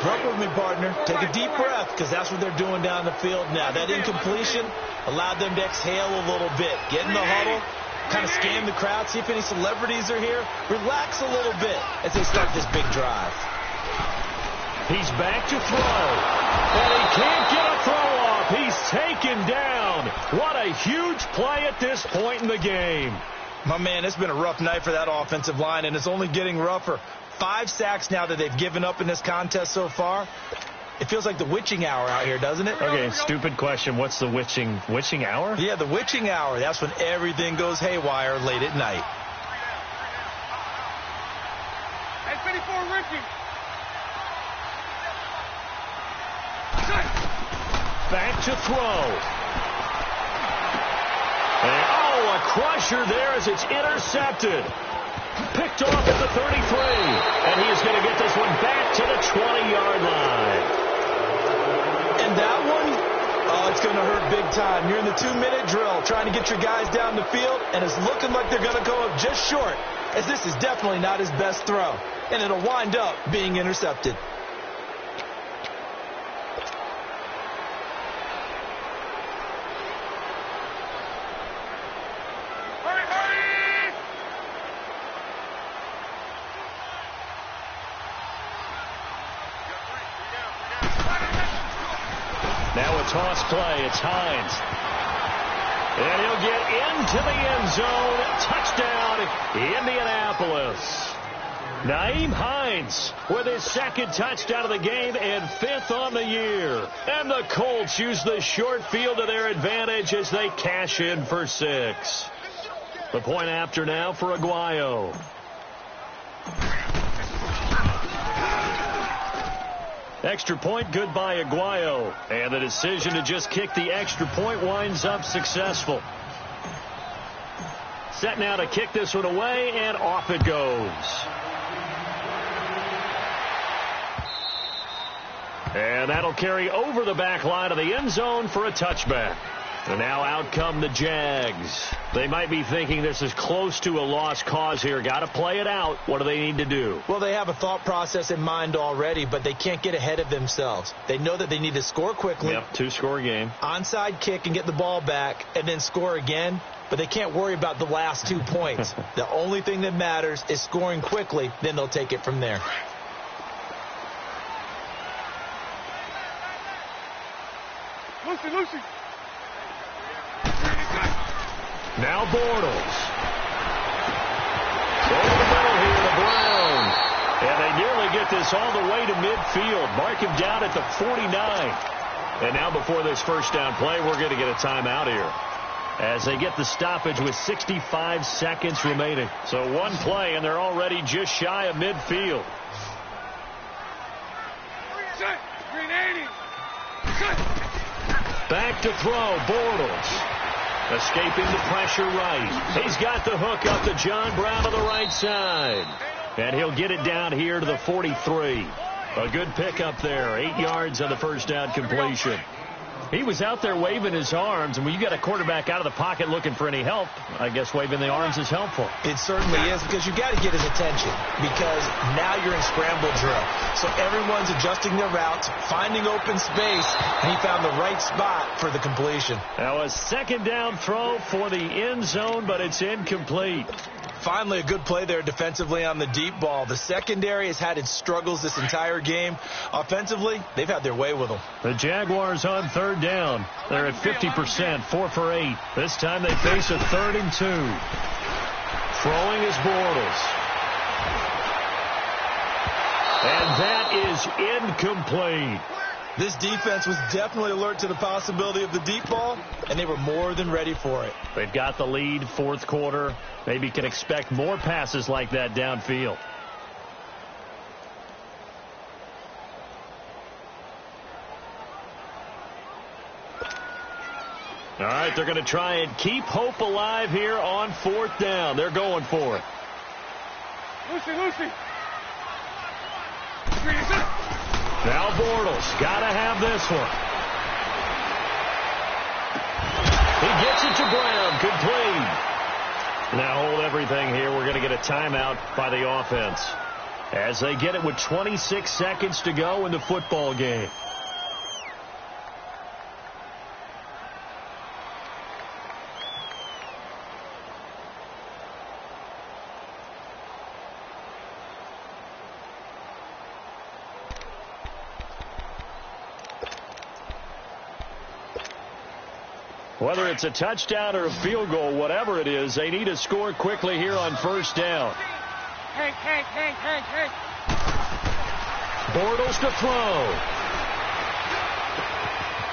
C: Jump with me, partner. Take a deep breath, because that's what they're doing down the field now. That incompletion allowed them to exhale a little bit. Get in the huddle, kind of scan the crowd, see if any celebrities are here. Relax a little bit as they start this big drive.
A: He's back to throw. And he can't get a throw off. He's taken down. What a huge play at this point in the game.
C: My man, it's been a rough night for that offensive line, and it's only getting rougher. 5 sacks now that they've given up in this contest so far. It feels like the witching hour out here, doesn't it?
A: Okay, stupid question. What's the witching hour?
C: Yeah, the witching hour. That's when everything goes haywire late at night.
D: Hey, 54, Ricky.
A: Back to throw. And, oh, a crusher there as it's intercepted. Picked off at the 33. And he is going to get this one back to the 20-yard line.
C: And that one, oh, it's going to hurt big time. You're in the 2-minute drill trying to get your guys down the field, and it's looking like they're going to go up just short, as this is definitely not his best throw. And it'll wind up being intercepted.
A: Toss play. It's Hines. And he'll get into the end zone. Touchdown, Indianapolis. Nyheim Hines with his 2nd touchdown of the game and 5th on the year. And the Colts use the short field to their advantage as they cash in for 6. The point after now for Aguayo. Extra point, good by Aguayo. And the decision to just kick the extra point winds up successful. Set now to kick this one away, and off it goes. And that'll carry over the back line of the end zone for a touchback. And now out come the Jags. They might be thinking this is close to a lost cause here. Got to play it out. What do they need to do?
C: Well, they have a thought process in mind already, but they can't get ahead of themselves. They know that they need to score quickly.
A: Yep, 2-score game.
C: Onside kick and get the ball back and then score again. But they can't worry about the last 2 points. The only thing that matters is scoring quickly. Then they'll take it from there.
D: Lucy.
A: Now Bortles. Over the middle here to Brown. And they nearly get this all the way to midfield. Mark him down at the 49. And now before this first down play, we're going to get a timeout here, as they get the stoppage with 65 seconds remaining. So one play, and they're already just shy of midfield. Back to throw, Bortles. Escaping the pressure right. He's got the hook up to John Brown on the right side. And he'll get it down here to the 43. A good pickup there. 8 yards on the first down completion. He was out there waving his arms, and when you got a quarterback out of the pocket looking for any help, I guess waving the arms is helpful.
C: It certainly is, because you got to get his attention, because now you're in scramble drill. So everyone's adjusting their routes, finding open space, and he found the right spot for the completion.
A: Now a second down throw for the end zone, but it's incomplete.
C: Finally, a good play there defensively on the deep ball. The secondary has had its struggles this entire game. Offensively, they've had their way with them.
A: The Jaguars on third down. They're at 50%, 4 for 8. This time they face a 3rd and 2. Throwing is Bortles. And that is incomplete.
C: This defense was definitely alert to the possibility of the deep ball, and they were more than ready for it.
A: They've got the lead, fourth quarter. Maybe can expect more passes like that downfield. All right, they're going to try and keep hope alive here on 4th down. They're going for it.
D: Lucy.
A: Now Bortles, got to have this one. He gets it to Brown, complete. Now hold everything here. We're going to get a timeout by the offense, as they get it with 26 seconds to go in the football game. Whether it's a touchdown or a field goal, whatever it is, they need to score quickly here on 1st down.
D: Hank.
A: Bortles to throw.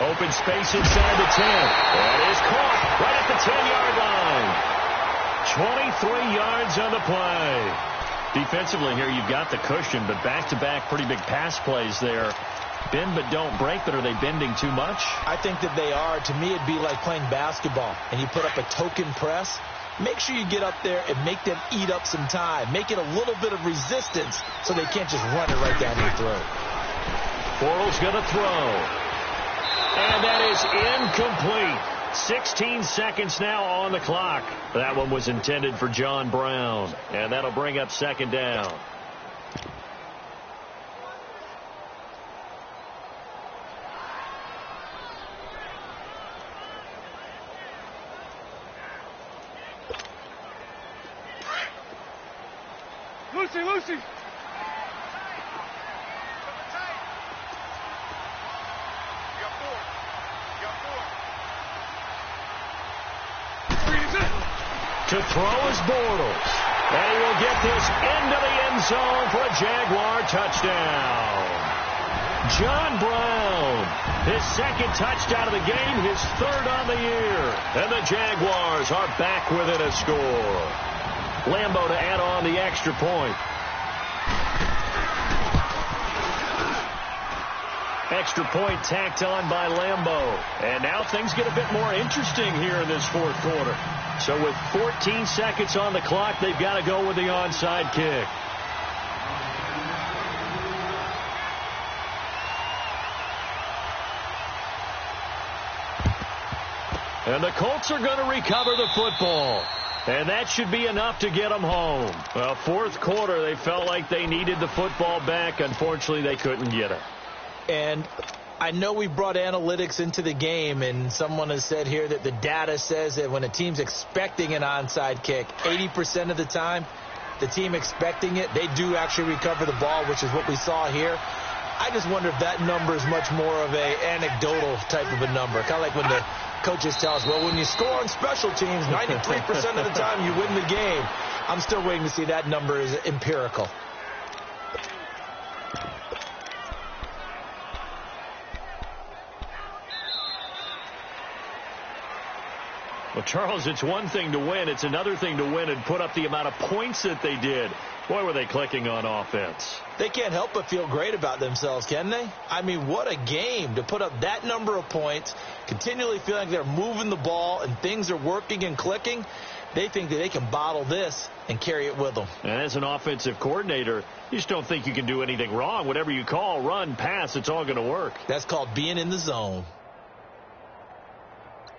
A: Open space inside the 10. That is caught right at the 10-yard line. 23 yards on the play. Defensively here, you've got the cushion, but back-to-back pretty big pass plays there. Bend but don't break, but are they bending too much?
C: I think that they are. To me, it'd be like playing basketball, and you put up a token press. Make sure you get up there and make them eat up some time. Make it a little bit of resistance so they can't just run it right down your throat.
A: Bortles going to throw. And that is incomplete. 16 seconds now on the clock. That one was intended for John Brown, and that'll bring up 2nd down.
D: Lucy.
A: To throw is Bortles. And he will get this into the end zone for a Jaguar touchdown. John Brown, his 2nd touchdown of the game, his 3rd on the year. And the Jaguars are back within a score. Lambo to add on the extra point. Extra point tacked on by Lambo. And now things get a bit more interesting here in this 4th quarter. So with 14 seconds on the clock, they've got to go with the onside kick. And the Colts are going to recover the football. And that should be enough to get them home. Well, fourth quarter, they felt like they needed the football back. Unfortunately, they couldn't get it.
C: And I know we brought analytics into the game, and someone has said here that the data says that when a team's expecting an onside kick, 80% of the time, the team expecting it, they do actually recover the ball, which is what we saw here. I just wonder if that number is much more of a anecdotal type of a number. Kind of like when the coaches tell us, well, when you score on special teams, 93% of the time you win the game. I'm still waiting to see that number is empirical.
A: Well, Charles, it's one thing to win. It's another thing to win and put up the amount of points that they did. Boy, were they clicking on offense.
C: They can't help but feel great about themselves, can they? I mean, what a game to put up that number of points, continually feeling like they're moving the ball and things are working and clicking. They think that they can bottle this and carry it with them.
A: And as an offensive coordinator, you just don't think you can do anything wrong. Whatever you call, run, pass, it's all going to work.
C: That's called being in the zone.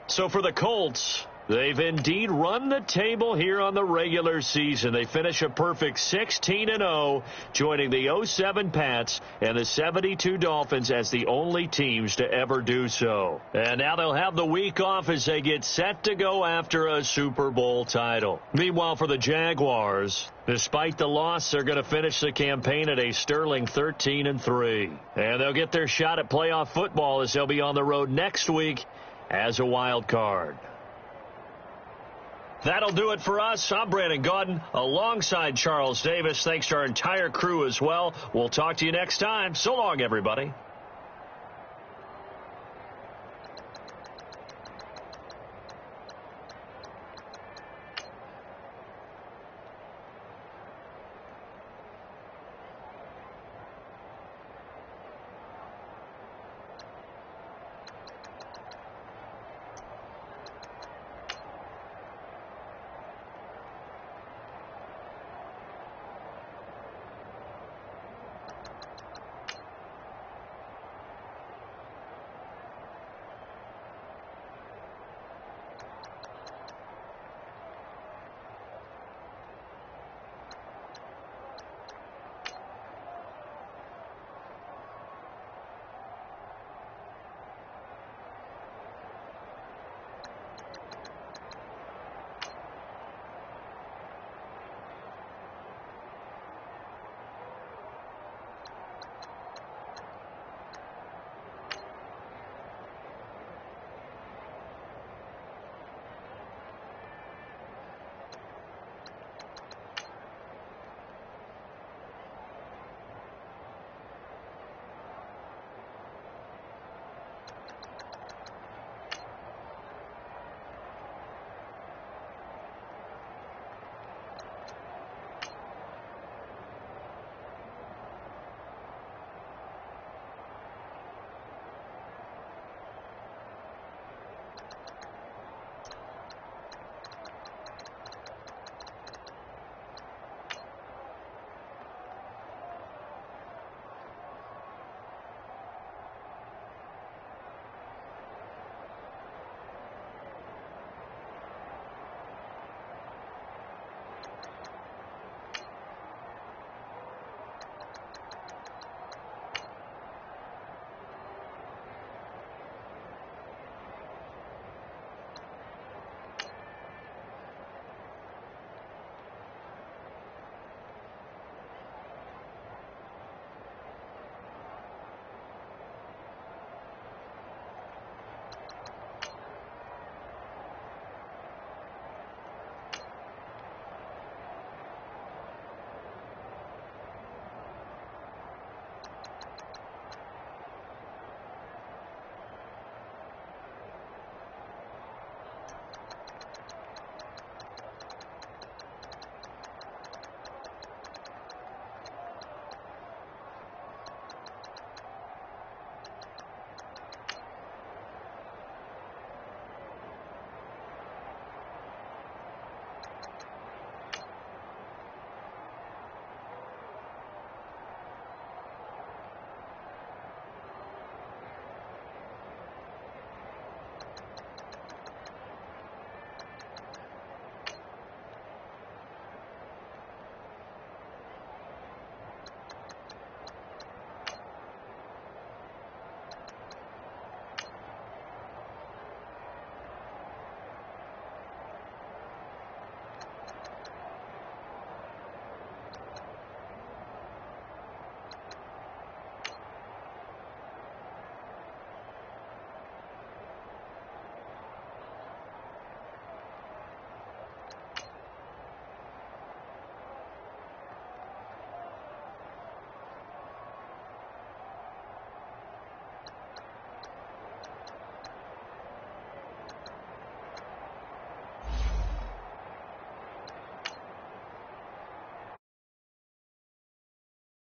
A: So for the Colts, they've indeed run the table here on the regular season. They finish a perfect 16-0, joining the 07 Pats and the 72 Dolphins as the only teams to ever do so. And now they'll have the week off as they get set to go after a Super Bowl title. Meanwhile, for the Jaguars, despite the loss, they're going to finish the campaign at a sterling 13-3. And they'll get their shot at playoff football as they'll be on the road next week as a wild card. That'll do it for us. I'm Brandon Gaudin alongside Charles Davis. Thanks to our entire crew as well. We'll talk to you next time. So long, everybody.